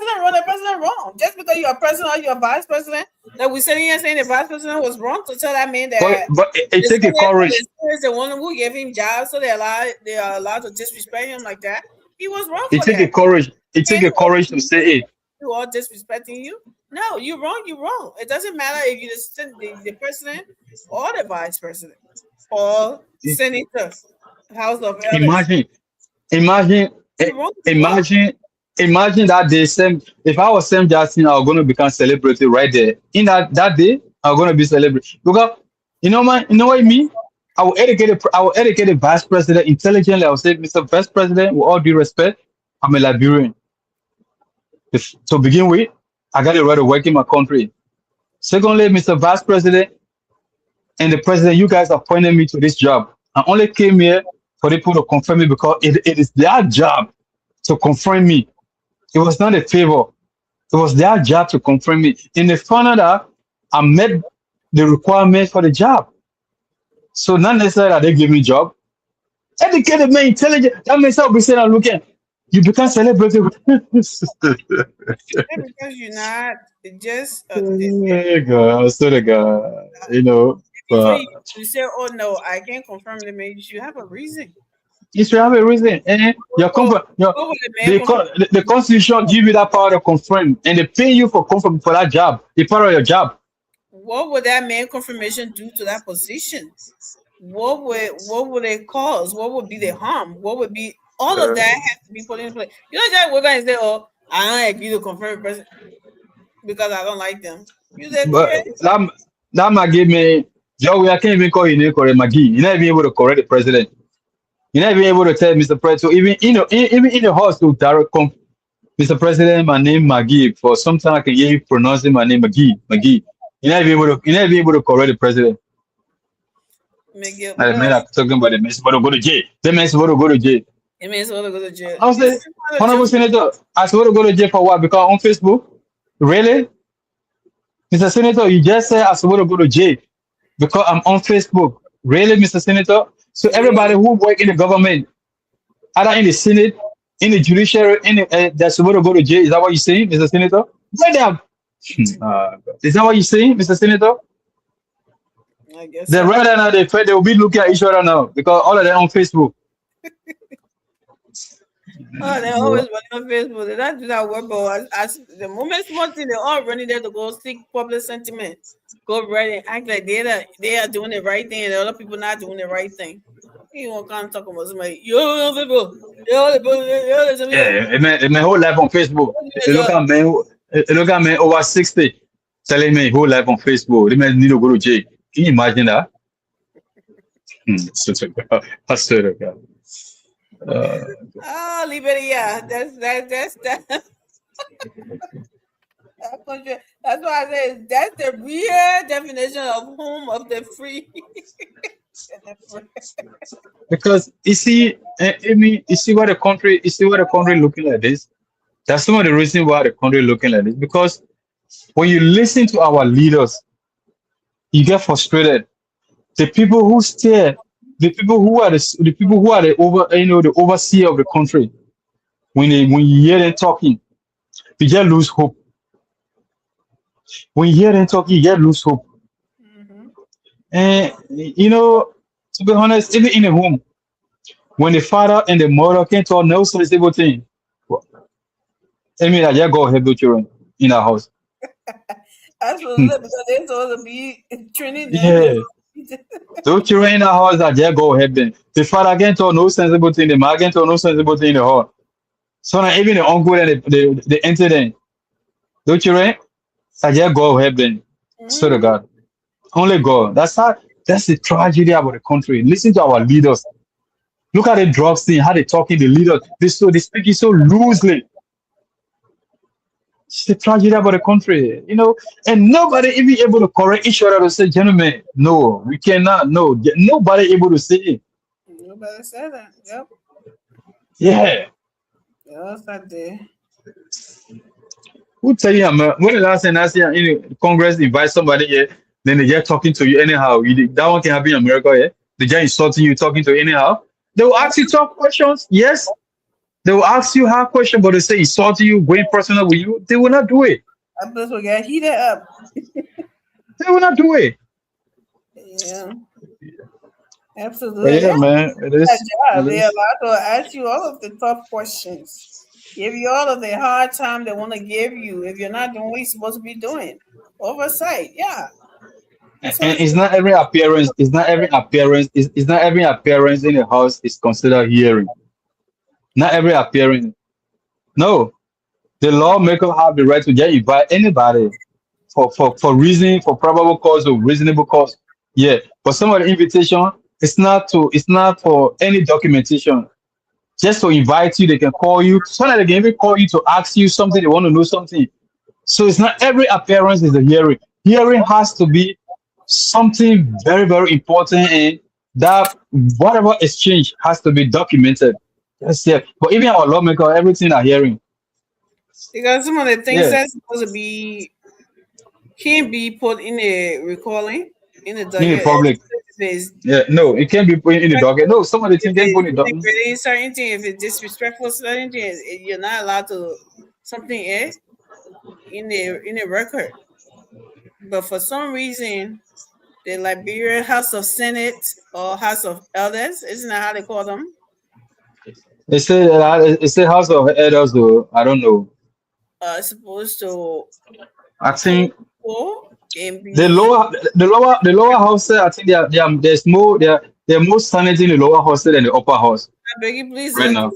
wrong. Just because you're a president or you're a vice president, that we sitting here saying the vice president was wrong to tell that man that. But it takes a courage. Is the one who gave him jobs, so they are allowed to disrespect him like that. He was wrong. It takes a courage. It takes a courage to say it. You are disrespecting you. No, you're wrong. You're wrong. It doesn't matter if you're the president or the vice president or senator, House of Elders. Imagine that day. If I was Sam Jackson, I was going to become celebrity right there. In that day, I'm going to be celebrity. Because you know what I mean? I will educate the vice president intelligently. I will say, Mr. Vice President, with all due respect, I'm a Liberian. To begin with, I got the right to work in my country. Secondly, Mr. Vice President and the president, you guys appointed me to this job. I only came here for people to confirm me because it is their job to confirm me. It was not a favor. It was their job to confirm me. In the final that I met the requirements for the job. So not necessarily that they give me a job. Educated man, intelligent. That means I'll be saying, I'm looking. You become celebrity. Because you're not just. So the guy, you know. But you say, oh no, I can't confirm the man. You should have a reason. You should have a reason. The Constitution give you that power to confirm, and they pay you for confirm for that job. It's part of your job. What would that man confirmation do to that position? What would it cause? What would be the harm? What would be all of that has to be put in place? You know that we're going to say, oh, I don't agree to confirm the president because I don't like them. You said, but that might give me Joey. I can't even call you name correct Maggie. You're not even able to correct the president. You're not even able to tell Mr. President. So even in the house to direct Mr. President, my name Maggie. For some time I can hear you pronouncing my name Maggie. You're not even able to correct the president. Miguel, I mean, I'm talking about the man supposed to go to jail. The man supposed to go to jail. It means supposed to go to jail. I was saying, Honorable Senator, I supposed to go to jail for what? Because on Facebook? Really? Mr. Senator, you just said I supposed to go to jail because I'm on Facebook. Really, Mr. Senator? So everybody who work in the government, either in the Senate, in the judiciary, they're supposed to go to jail. Is that what you're saying, Mr. Senator? Where they have? Is that what you're saying, Mr. Senator? I guess they're right now. They will be looking at each other now because all of them on Facebook. Oh, they're always running on Facebook. They don't do that work, but as the moment small thing, they're all running there to go seek public sentiment. Go right and act like they are doing the right thing, and the other people not doing the right thing. You won't come talk about somebody. Yo, people. Yeah, my whole life on Facebook. Look at me over 60. telling me whole life on Facebook. They may need to go to jail. Can you imagine that? I swear to God. Oh, Liberia. That's that. That's why I say that's the real definition of home of the free. Because you see, I mean, you see why the country looking like this. That's some of the reason why the country looking like this. Because when you listen to our leaders, you get frustrated. The people who steer, the people who are the overseer of the country. When you hear them talking, you just lose hope. When you hear them talking, you just lose hope. And to be honest, even in a home, when the father and the mother can't talk no sensible thing, I mean, I just go help the children in our house. Absolutely, because they're supposed to be training them. Yeah. Those children in our house, I just go help them. The father can't talk no sensible thing, the mother can't talk no sensible thing in the house. So now even the uncle and the incident, those children, I just go help them. Swear to God. Only God. That's the tragedy about the country. Listen to our leaders. Look at the drugs thing, how they talking, the leaders. They speaking so loosely. It's the tragedy about the country, and nobody even able to correct each other to say, gentlemen, no, we cannot, no. Nobody able to say it. Nobody said that. Yep. Yeah. Yes, I did. Who tell you, man, when the last time I see Congress invite somebody here, then they get talking to you anyhow. That one can happen in America, yeah? They get insulting you, talking to you anyhow. They will ask you tough questions, yes. They will ask you hard questions, but they say insulting you, going personal with you. They will not do it. I'm just gonna get heated up. They will not do it. Yeah. Absolutely. But yeah, man, it is. They're allowed to ask you all of the tough questions. Give you all of the hard time they want to give you if you're not doing what you're supposed to be doing. Oversight, yeah. And it's not every appearance. It's not every appearance. It's not every appearance in the house is considered hearing. Not every appearance. No, the lawmaker have the right to just invite anybody for reason, for probable cause or reasonable cause. Yeah, but some of the invitation, it's not for any documentation. Just to invite you, they can call you. Sometimes they can even call you to ask you something. They want to know something. So it's not every appearance is a hearing. Hearing has to be something very, very important, and that whatever exchange has to be documented. That's it. But even our lawmaker, everything are hearing. Because some of the things that's supposed to be can't be put in a recording in the docket. In the public. Yeah, no, it can't be put in the docket. No, some of the things can't put in the docket. Certain things, if it's disrespectful, certain things, you're not allowed to something in the record. But for some reason, the Liberian House of Senate or House of Elders, isn't that how they call them? It's a House of Elders, though. I don't know. Supposed to. I think the lower house. I think there's more. There are more Senate in the lower house than the upper house. I beg you, please. Right now,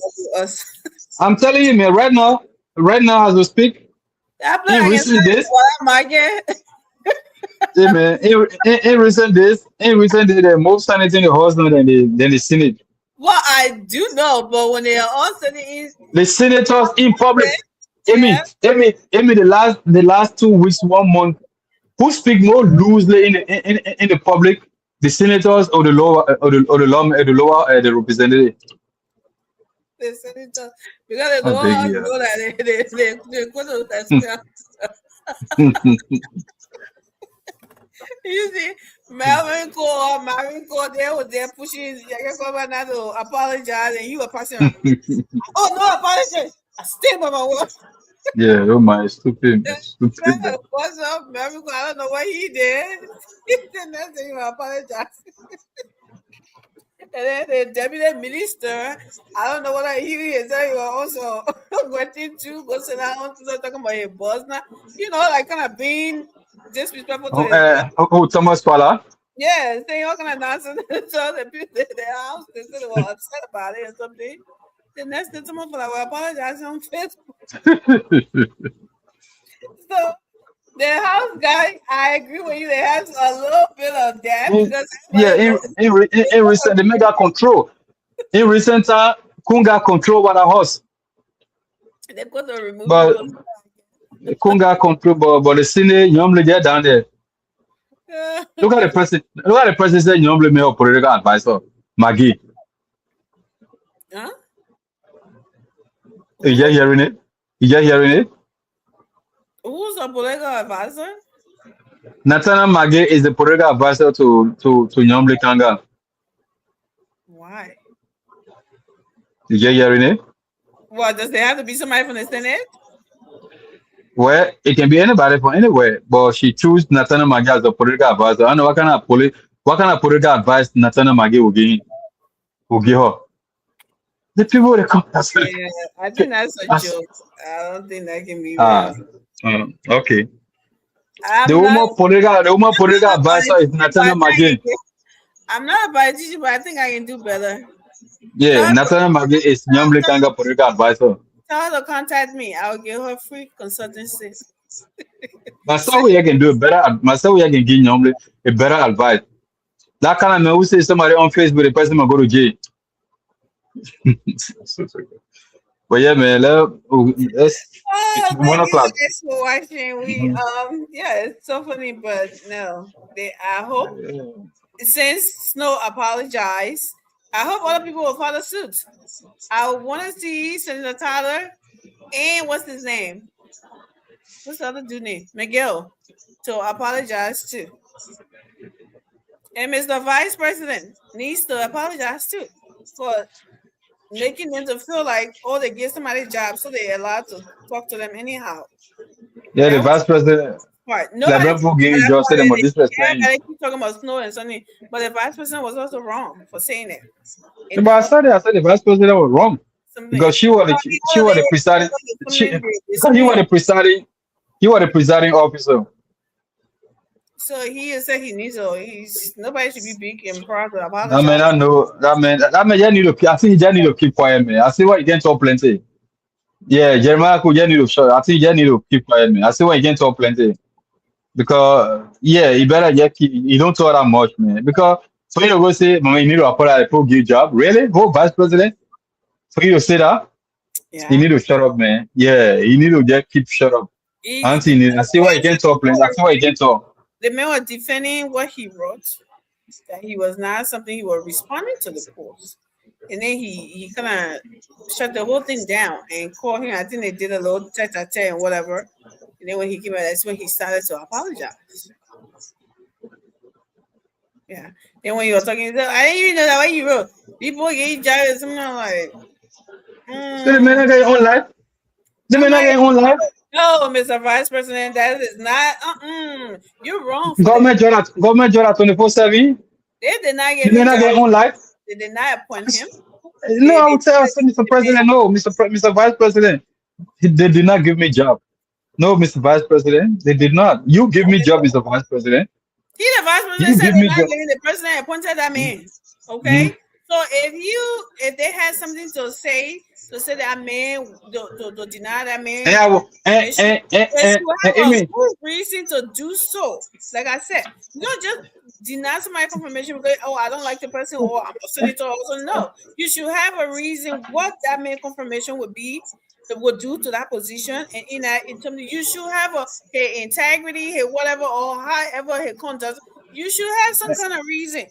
I'm telling you, man. Right now, as we speak, in recent days. Yeah, man. In recent days, there are more Senate in the house now than the Senate. Well, I do know, but when they are all sitting the senators in public, Amy, the last 2 weeks, 1 month, who speak more loosely in the public, the senators or the representative? The senators, because the lower house know that they You see, Marine Corps, they were there pushing Governor to apologize, and you were passing. Oh no, apology! I stay by my word. Yeah, oh my, stupid. What's up, Marine Corps? I don't know what he did. He did nothing. He apologize. And then the deputy minister, I don't know what he is. He was also went into go sit down to talking about your boss now. Like kind of being disrespectful to Thomas Fala. Yeah, saying all kind of nonsense. So the people in their house, they were upset about it or something. The next thing, someone will apologize on Facebook. So The house guy, I agree with you. They have a little bit of that because Yeah, in recent, they make that control. In recent time, Kunga control what the house. they're going to remove But Kunga control, but the senior normally get down there. people. Look at the president. Look at the president. Normally, me or political advisor, Maggie. Huh? You just hearing it? You just hearing it? Who's a political advisor? Natana Maggie is the political advisor to Nyomble Kanga. Why? You just hearing it? What, does there have to be somebody from the Senate? Well, it can be anybody from anywhere, but she chose Natana Maggie as the political advisor. I know what kind of political advice Natana Maggie will give her. The people they come. Yeah, I think that's a joke. I don't think that can be real. Okay. I'm The woman political advisor is Natana Maggie. I'm not a politician, but I think I can do better. Yeah, Natana Maggie is Nyomble Kanga political advisor. Tell her to contact me. I'll give her free consultancy. Myself, I can do it better. Myself, I can give Nyomble a better advice. That kind of man who says somebody on Facebook, the person will go to jail. But yeah, man, let's Oh, 1 o'clock. thanks for watching. We yeah, it's so funny, but no. I hope since Snow apologized, I hope other people will follow suit. I want to see Senator Tyler and what's his name? What's the other dude name? Miguel to apologize too. And Mr. Vice President needs to apologize too for making them to feel like, oh, they give somebody a job, so they're allowed to talk to them anyhow. Yeah, the vice president. Right. LeBron Paul gave just said about disrespect. They keep talking about Snow and Sunny, but the vice president was also wrong for saying that. But I said the vice president was wrong because she was the presiding. He was the presiding officer. So he said he needs to. Nobody should be big and proud to apologize. That man, I know. That man, you need to. I think you need to keep quiet, man. I see what you can talk plenty. Yeah, Jeremiah, you need to shut. I think you need to keep quiet, man. I see what you can talk plenty. Because yeah, you better just keep. You don't talk that much, man. Because for you to go say, "Mama, you need to apologize for give job." Really, who vice president? For you to say that, you need to shut up, man. Yeah, you need to just keep shut up. I see what you can talk plenty. I see what you can talk. The man was defending what he wrote, that he was not something he was responding to the post. And then he kind of shut the whole thing down and called him. I think they did a little tete-a-tete and whatever. And then when he came out, that's when he started to apologize. Yeah. Then when you were talking, I didn't even know that way you wrote. People get jobs and something like, The man not get on live. The man not get on live. no, Mr. Vice President, that is not. You're wrong. Government job 24/7. They did not get. The man not get on live. They did not appoint him. No, I would tell Mr. President, no, Mr. Vice President, they did not give me job. No, Mr. Vice President, they did not. You give me job, Mr. Vice President. He, the Vice President, said they're not giving the president appointed that man. Okay, so if they had something to say that man, to deny that man, a good reason to do so. Like I said, you don't just deny somebody confirmation because I don't like the person or I'm a senator. Also, no, you should have a reason what that man confirmation would be. Would do to that position, and in terms of, you should have a integrity, whatever, or however he conduct. You should have some kind of reason.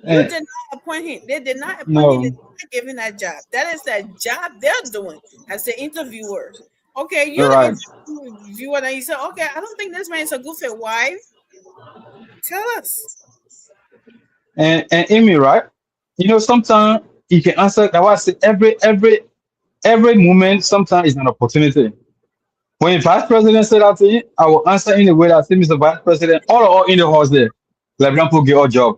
You did not appoint him. They did not appoint him. They did not give him that job. That is that job they're doing as the interviewers. Okay, you're the interviewer, and you say, okay, I don't think this man is a good fit. Why? Tell us. And Amy, right? You know, sometimes you can answer that. I say every moment, sometimes is an opportunity. When Vice President said that to you, I will answer in the way that I say, Mr. Vice President, all in the house there, LeBron Paul get our job.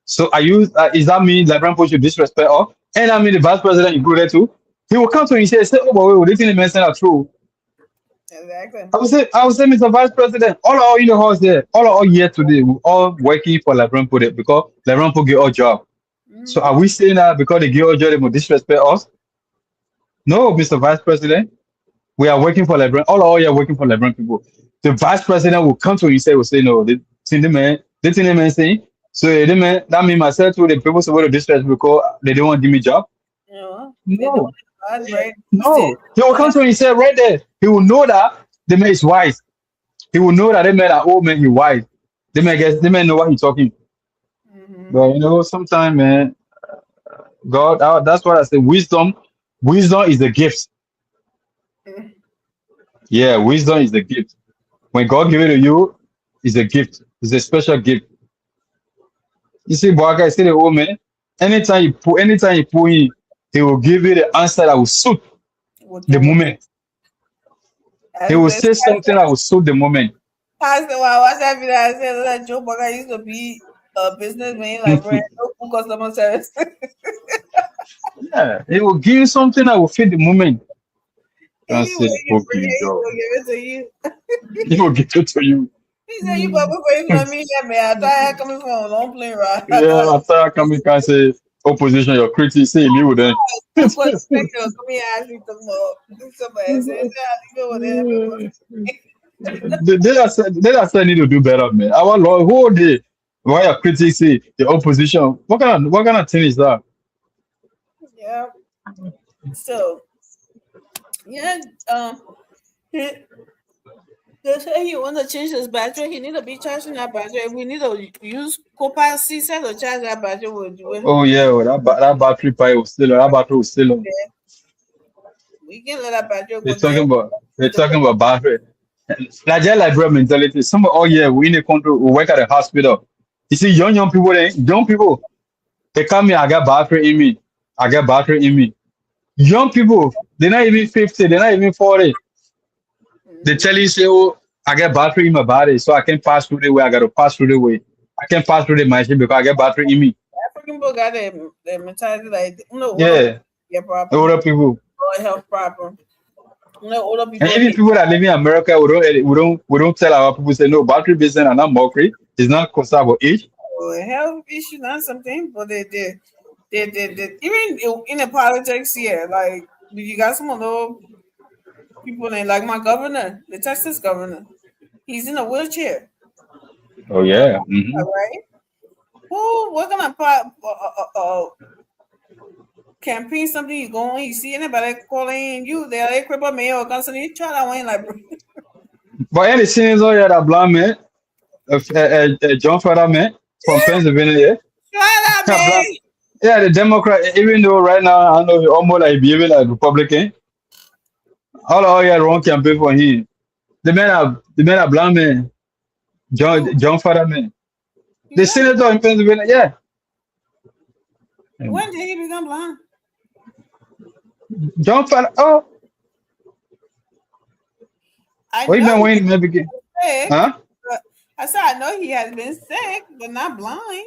So is that mean LeBron Paul should disrespect us? And I mean the Vice President included too. He will come to me and say, oh, wait, this thing the man said are true. Exactly. I would say, Mr. Vice President, all in the house there, all here today, we're all working for LeBron Paul because LeBron Paul get our job. So are we saying that because they get our job, they will disrespect us? No, Mr. Vice President. we are working for LeBron. All year working for LeBron people. The vice president will come to you and say, will say, no, the thing the man saying. So the man, that means myself to the people supposed to distress because they don't want to give me job. You know, they don't No, want God, right? no. He will come to you and say right there. He will know that the man is wise. He will know that the man that old man he wise. The man know what he's talking. Mhm. But you know, sometimes man, God, that's what I say. Wisdom is a gift. Mhm. Yeah, wisdom is the gift. When God give it to you, it's a gift. It's a special gift. You see, boy, I say the old man. Anytime you put in, he will give you the answer that will suit What the you want. moment. He As will this say something that will suit the moment. pastor, when I watch that video, I said that Joe Bugger used to be a businessman, like brand no customer service. Yeah, he will give you something that will fit the moment. Don't Anyway, say you fuck bring you, it, he Joe. will give it to you. He will give it to you. He said, you better for you know me, yeah, man. I thought I coming from a long plane ride. I Yeah, thought after I come, you can say opposition, your critics say leave with them. two questions. Come here, ask me tomorrow. Somebody said, I leave it with them. They need to do better, man. Our Lord, whole day, why your critics say the opposition? What kind of thing is that? Yeah. So, yeah, he, they say he want to change his battery. He need to be charging that battery. We need to use Copilot C-Set to charge that battery. We'll do it. Oh yeah, well, that battery pipe was still on. That battery was still on. We can let that battery They're go there. talking about battery. Nigeria liberal mentality. Some oh yeah, we in the country, we work at a hospital. You see, young people, they come here, I got battery in me. I got battery in me. Young people, they're not even 50, they're not even 40. They tell you, say, oh, I get battery in my body, so I can pass through the way. I got to pass through the way. I can't pass through the machine because I get battery in me. African people got their mentality like Yeah, yeah, problem older people. or health problem. Older And people. even people that live in America, we don't tell our people say no battery business are not mockery. It's not concerned about age. Health issue, not something, but they even in the politics here, like you got some of those people like my governor, the Texas governor, he's in a wheelchair, Oh yeah. Mm-hmm. all right? Who we're gonna campaign something you going, you see anybody calling you, they're like cripple me or constantly you try that one like But any scenes all that blind man, John Federer man from Pennsylvania. try that Yeah, man. yeah, the Democrat. Even though right now I know he almost like behaving like Republican. All yeah wrong campaign for him. The man are blind man. John Federer man. The senator in Pennsylvania. Yeah. When did he become blind? John Federer. Oh, I what you know been he waiting to begin? sick. Huh? But I said I know he has been sick, but not blind.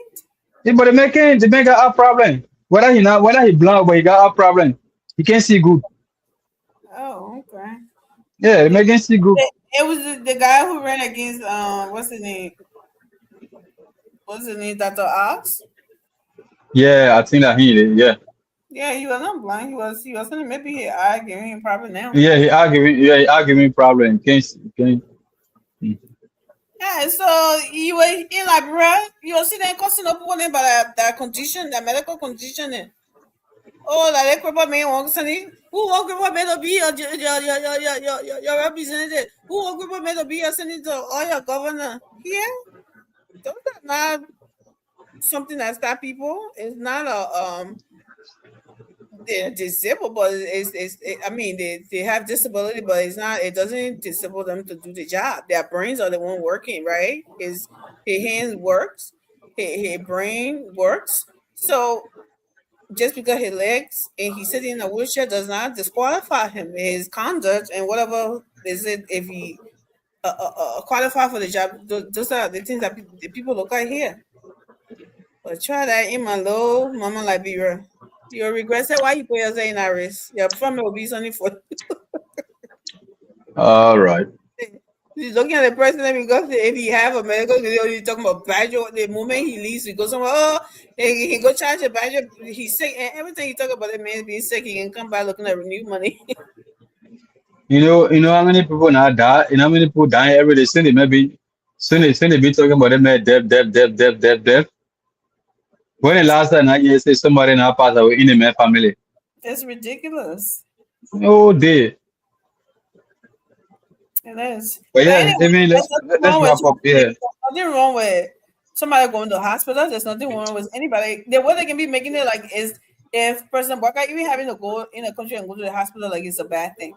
Yeah, but the man got a problem. Whether he blind, but he got a problem. He can't see good. Oh, okay. Yeah, the man can see good. It was the guy who ran against what's his name? What's his name? Dr. Ox? Yeah, I think that he did. Yeah. Yeah, he was not blind. He was maybe he eye giving him problem now. Yeah, he arguing problem. Can't. Yeah, so you were in like bro, you see them causing up one about that condition, that medical condition. Oh, like cripple man wants something. Who won't cripple man to be your representative? Who won't cripple man to be your senator or your governor? Yeah, those are not something that stop people. It's not a they're disabled, but I mean they have disability, but it doesn't disable them to do the job. Their brains are the one working, right? His hands works, his brain works. So just because his legs and he's sitting in a wheelchair does not disqualify him. His conduct and whatever is it if he qualify for the job, those are the things that the people look at here. But try that in my low mama Liberia. You'll regret it. Why you put yourself in that risk? Your family will be something for All right. He's looking at the president because if he have a medical deal, you're talking about badger. The moment he leaves, he goes somewhere. Oh, he go charge a badger. He's sick, and everything you talk about the man being sick, he can come by looking at renewed money. You know how many people now die? You know how many people die every day? Soon they be talking about them death. When the last time I say somebody now passed away in my family? It's ridiculous. Oh, day. It is. But But yeah, I anyway, mean, there's nothing let's wrong with wrap up. Yeah, there's nothing wrong with somebody going to the hospital. There's nothing wrong with anybody. The way they can be making it like is if President Walker even having to go in a country and go to the hospital like it's a bad thing.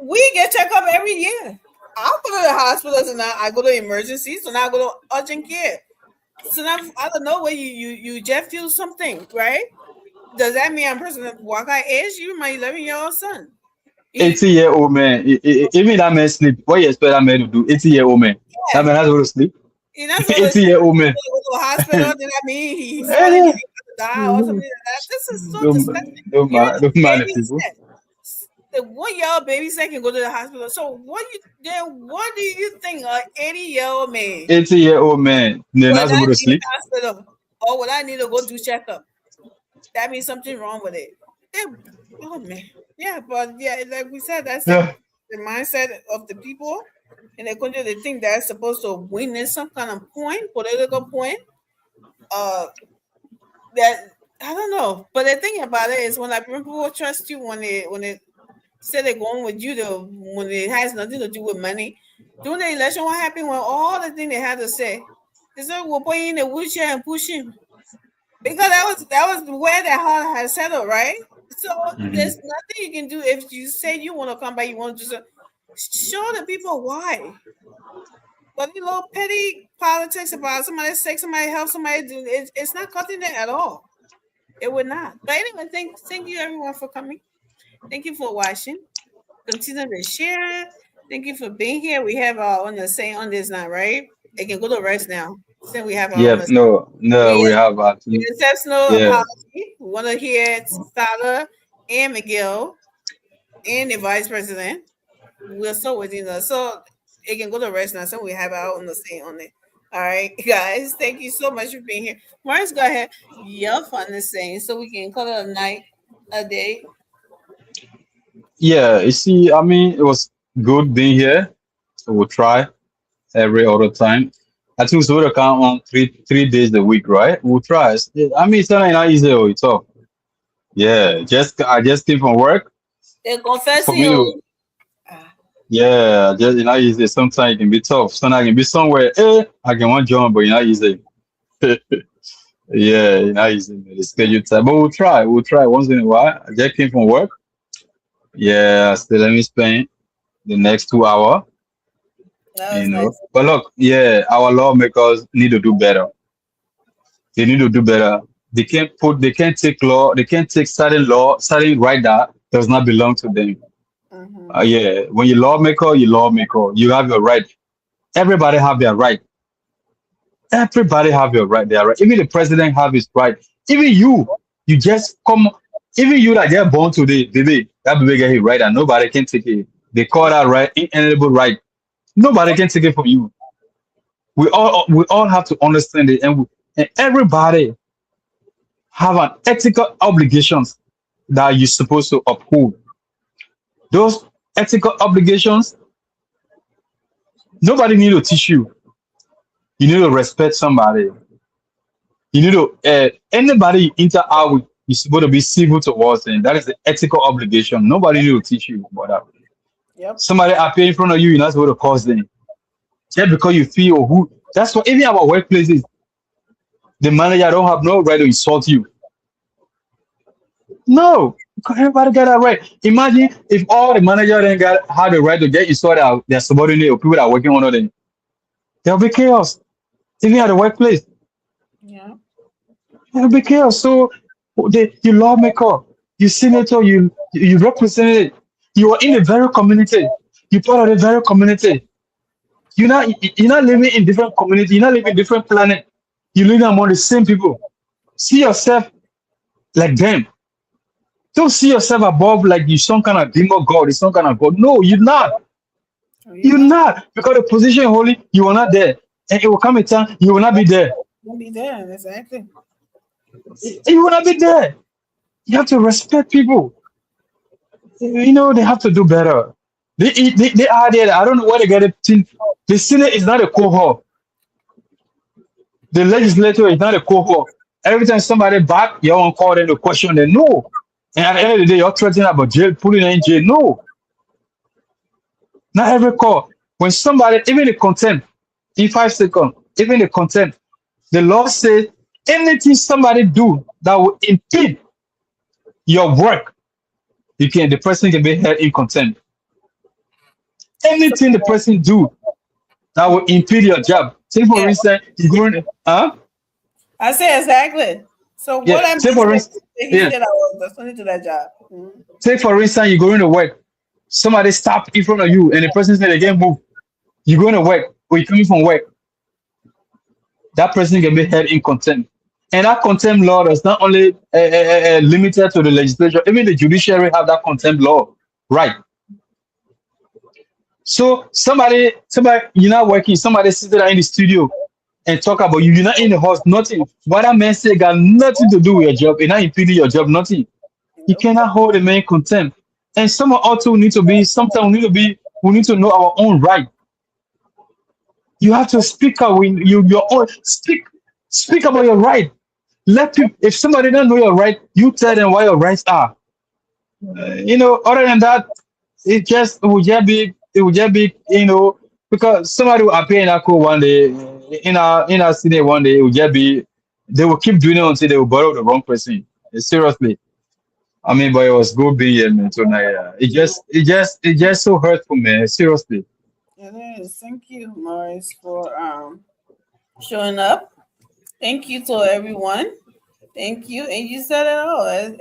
We get checked up every year. I'll go to the hospitals and I go to emergencies, so now I go to urgent care. So now I don't know where you just feel something, right? Does that mean I'm President Walker age? You my 11-year-old son. 80-year-old man. Even that man sleep. What you expect that man to do? 80-year-old man. That man has to sleep. You know, so 80-year-old man. go to the hospital, then that mean he's Eh, falling, he's gonna die or something like that. This is so disgusting. Don't mind the people. The 1-year-old baby said can go to the hospital. So what do you think an 80-year-old man 80-year-old man. They're will not I supposed to need sleep. a hospital or will I need to go do checkup? That means something wrong with it. Oh man. Yeah, but yeah, like we said, that's Yeah. the mindset of the people in the country. They think they're supposed to win in some kind of point, political point. That I don't know. But the thing about it is when like people trust you when they say they're going with you when it has nothing to do with money. During the election, what happened when all the thing they had to say, they said we'll put you in a wheelchair and push him. Because that was where the heart has settled, right? So there's nothing you can do if you say you want to come back, you want to do something. Show the people why. But you know, petty politics about somebody sick, somebody help, somebody do it's not cutting it at all. It would not. But anyway, thank you everyone for coming. Thank you for watching. Continue to share. Thank you for being here. We have our on the same on this now, right? It can go to rest now. Since we have our Yep. No, we have exceptional yeah. apology. We want to hear Tyler and Miguel and the vice president. We're so within us. So it can go to rest now. So we have our on the same on it. All right, guys. Thank you so much for being here. Morris, go ahead. You're fun the same. So we can call it a night, a day. Yeah, you see, I mean, it was good being here. So we'll try every other time. I think we'll count on three days a week, right? We'll try. I mean, it's not easy. It's all. Yeah, I just came from work. They're confessing. For me to, yeah, just not easy. Sometimes it can be tough. Sometimes I can be somewhere. I can want job, but not easy. Yeah, not easy. The schedule time, but we'll try. We'll try once in a while. I just came from work. Yeah, still let me spend the next 2 hours. You know, nice. but look, yeah, our lawmakers need to do better. They need to do better. They can't take certain right that does not belong to them. Yeah, when you're lawmaker, you have your right. Everybody have their right. Everybody have your right. Their right. Even the president have his right. Even you just come. Even you that get born today, baby, that baby get his right, and nobody can take it. They call that right inalienable right. Nobody can take it from you. We all have to understand it, and everybody have an ethical obligations that you're supposed to uphold. Those ethical obligations, nobody need to teach you. You need to respect somebody. You need to anybody you interact with, you're supposed to be civil towards them. That is the ethical obligation. Nobody need to teach you about that. Yep. Somebody appear in front of you, you're not supposed to cause them. Just because you feel who. That's what even our workplaces, the manager don't have no right to insult you. No, because everybody got that right. Imagine if all the manager then had the right to get insulted out their subordinate or people that are working under them. There'll be chaos. Even at the workplace. Yeah. There'll be chaos. So you lawmaker, you senator, you represent, you are in the very community. You're part of the very community. You're not living in different community. You're not living in different planet. You're living among the same people. See yourself like them. Don't see yourself above like you're some kind of demon god, you're some kind of god. No, you're not. You're not. Because the position holy, you are not there. And it will come a time you will not be there. You won't be there, exactly. You will not be there. You have to respect people. You know, they have to do better. They are there. I don't know where they get it. The Senate is not a cohort. The legislature is not a cohort. Every time somebody back, you're on call them to question them. No. And at the end of the day, you're threatening about jail, putting them in jail. No. Not every call. When somebody, even the contempt, in 5 seconds, even the contempt, the law says anything somebody do that will impede your work, the person can be held in contempt. Anything the person do that will impede your job. Say for Yeah. instance, you going, I say exactly. So what Yeah. I'm Say for instance, he yeah. said I was responding to that job. Mhm. Say for instance, you going to work, somebody stop in front of you, and the person said they can't move. You going to work, or you coming from work, that person can be held in contempt. And that contempt law is not only limited to the legislature, even the judiciary have that contempt law, right? So somebody, you're not working, somebody sits there in the studio and talk about you, you're not in the house, nothing. What that man say got nothing to do with your job, it's not impeding your job, nothing. You cannot hold a man in contempt. And someone also need to be, sometimes we need to know our own right. You have to speak out when your own speak about your right. Let people, if somebody don't know your right, you tell them what your rights are. You know, other than that, it would just be, you know, because somebody will appear in our court one day, in our city one day, it will just be, they will keep doing it until they will borrow the wrong person. Seriously. I mean, but it was good being here, man, tonight. It just so hurtful, man. Seriously. It is. Thank you, Morris, for showing up. Thank you to everyone. Thank you. And you said it all.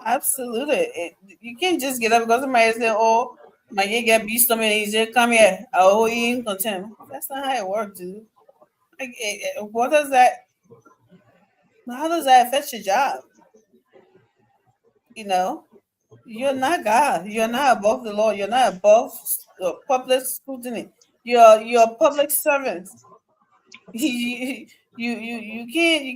Absolutely. You can't just get up because somebody said, oh, my kid get beat stomach and he said, come here. I'll hold you in contempt. That's not how it works, dude. Like, what does that, how does that affect your job? You know, you're not God. You're not above the law. You're not above public scrutiny. You're a public servant. You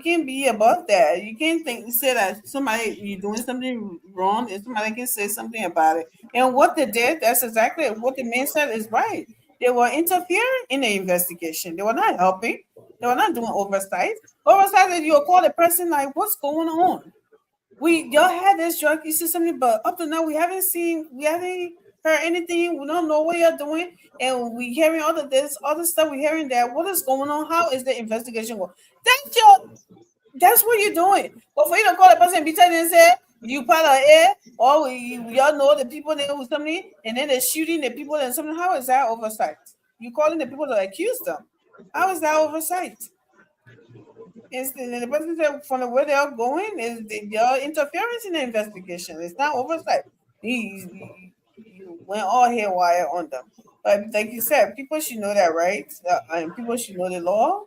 can't be above that. You can't say that somebody you're doing something wrong and somebody can say something about it. And what they did, that's exactly what the man said is right. They were interfering in the investigation. They were not helping. They were not doing oversight. Oversight is you'll call the person like, what's going on? Y'all had this drug system, but up to now we haven't heard anything. We don't know what you're doing, and we hearing all of this, other stuff. We hearing that. What is going on? How is the investigation going? That's what you're doing. But for you to call a person and be telling and say you part of it, or y'all know the people there with something, and then they're shooting the people and something. How is that oversight? You calling the people to accuse them? How is that oversight? And the person said from where they are going is your interference in the investigation. It's not oversight. He went all haywire on them. But like you said, people should know that, right? And people should know the law,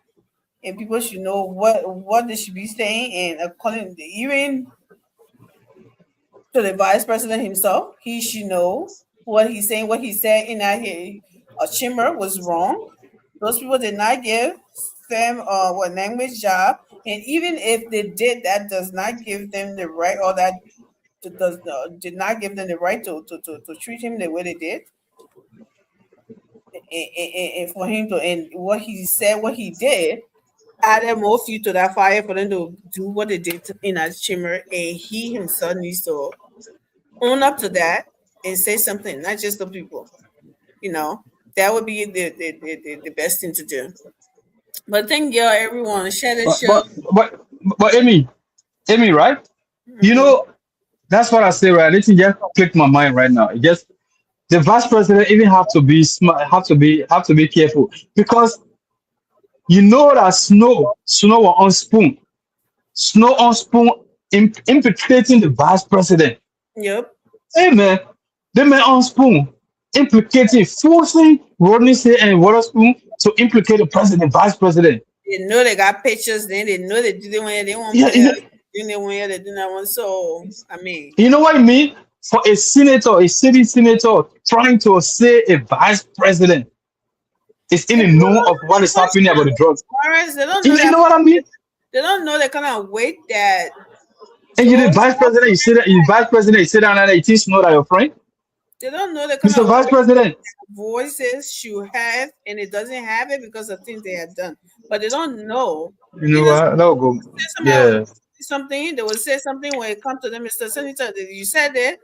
and people should know what they should be saying. And according to, even to the vice president himself, he should know what he's saying. What he said in that chamber was wrong. Those people did not give them language job, and even if they did, that does not give them the right, or that did not give them the right to treat him the way they did. And for him to, and what he said, what he did, added more fuel to that fire for them to do what they did in that chamber. And he himself needs to own up to that and say something, not just the people. You know, that would be the best thing to do. But thank you, everyone. Share the show. But Amy, right? You know, that's what I say, right? This just clicked my mind right now. It just, the vice president even have to be smart, have to be careful, because you know that Snow on Spoon implicating the vice president. Yep. Hey man, the man on Spoon implicating, forcing Rodney Say and Waterspoon to implicate the president, vice president. They know they got pictures. Then they know they do the one they want. Yeah, Then they want to do that one. So I mean, you know what I mean? For a senator, a city senator trying to say a vice president is in the know of what is happening about the drugs. They don't know You know what I mean? They don't know the kind of weight that. And you're the vice president, you sit down there, you think Snow that your friend? They don't know the kind Mr. of Vice President. voices should have, and it doesn't have it because of things they have done. But they don't know. You know what? No go. Somebody Yeah. will say something, they will say something when it comes to them, Mr. Senator. You said it,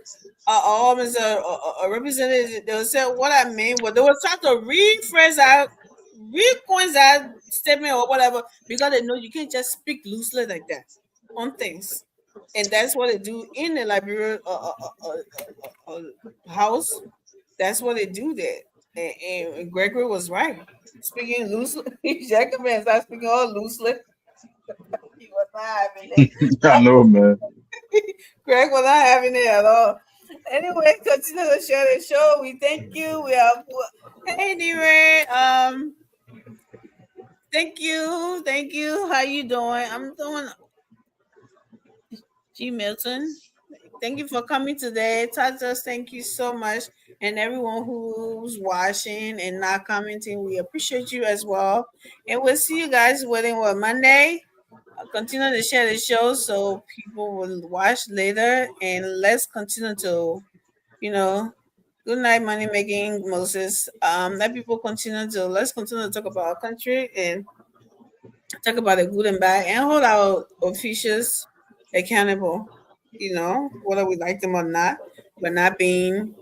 or Mr. Representative, they will say what I mean. But they will try to rephrase out, recoin that statement or whatever because they know you can't just speak loosely like that on things. And that's what they do in the Liberia house. That's what they do there. And Gregory was right. Speaking loosely, Jacobin started speaking all loosely. He was not having it. I know, man. Greg was not having it at all. Anyway, continue to share the show. We thank you. We have hey Nire. Thank you. Thank you. How you doing? I'm doing G Milton. Thank you for coming today. Tatas, thank you so much. And everyone who's watching and not commenting, we appreciate you as well. And we'll see you guys waiting on Monday. I'll continue to share the show so people will watch later. And let's continue to, good night, money making Moses. Let people let's continue to talk about our country and talk about the good and bad and hold our officials accountable, whether we like them or not. We're not being,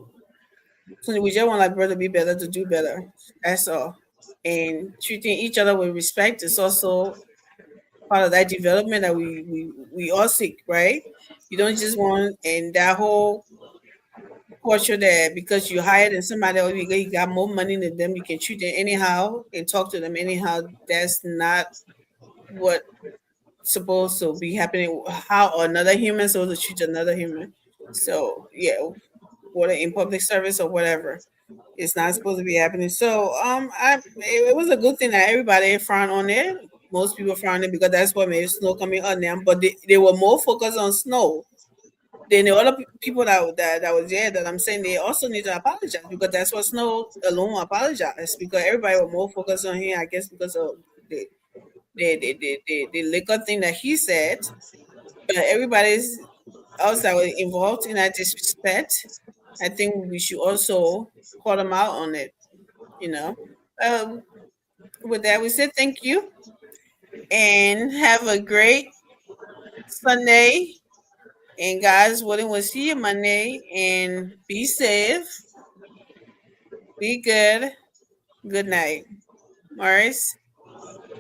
we just want our brother to be better, to do better. That's all. And treating each other with respect is also part of that development that we all seek, right? You don't just want, and that whole culture that because you hired and somebody else, you got more money than them, you can treat them anyhow and talk to them anyhow. That's not what supposed to be happening. How another human supposed to treat another human. So yeah, whether in public service or whatever, it's not supposed to be happening. So it was a good thing that everybody frowned on it. Most people frowned it because that's what made snow coming on them. But they were more focused on snow than the other people that was there. That I'm saying they also need to apologize because that's what Snow alone apologized because everybody was more focused on him. I guess because of the liquor thing that he said, but everybody's else that was involved in that disrespect, I think we should also call them out on it. With that, we say thank you and have a great Sunday. And guys, we'll see you Monday and be safe, be good. Good night, Morris.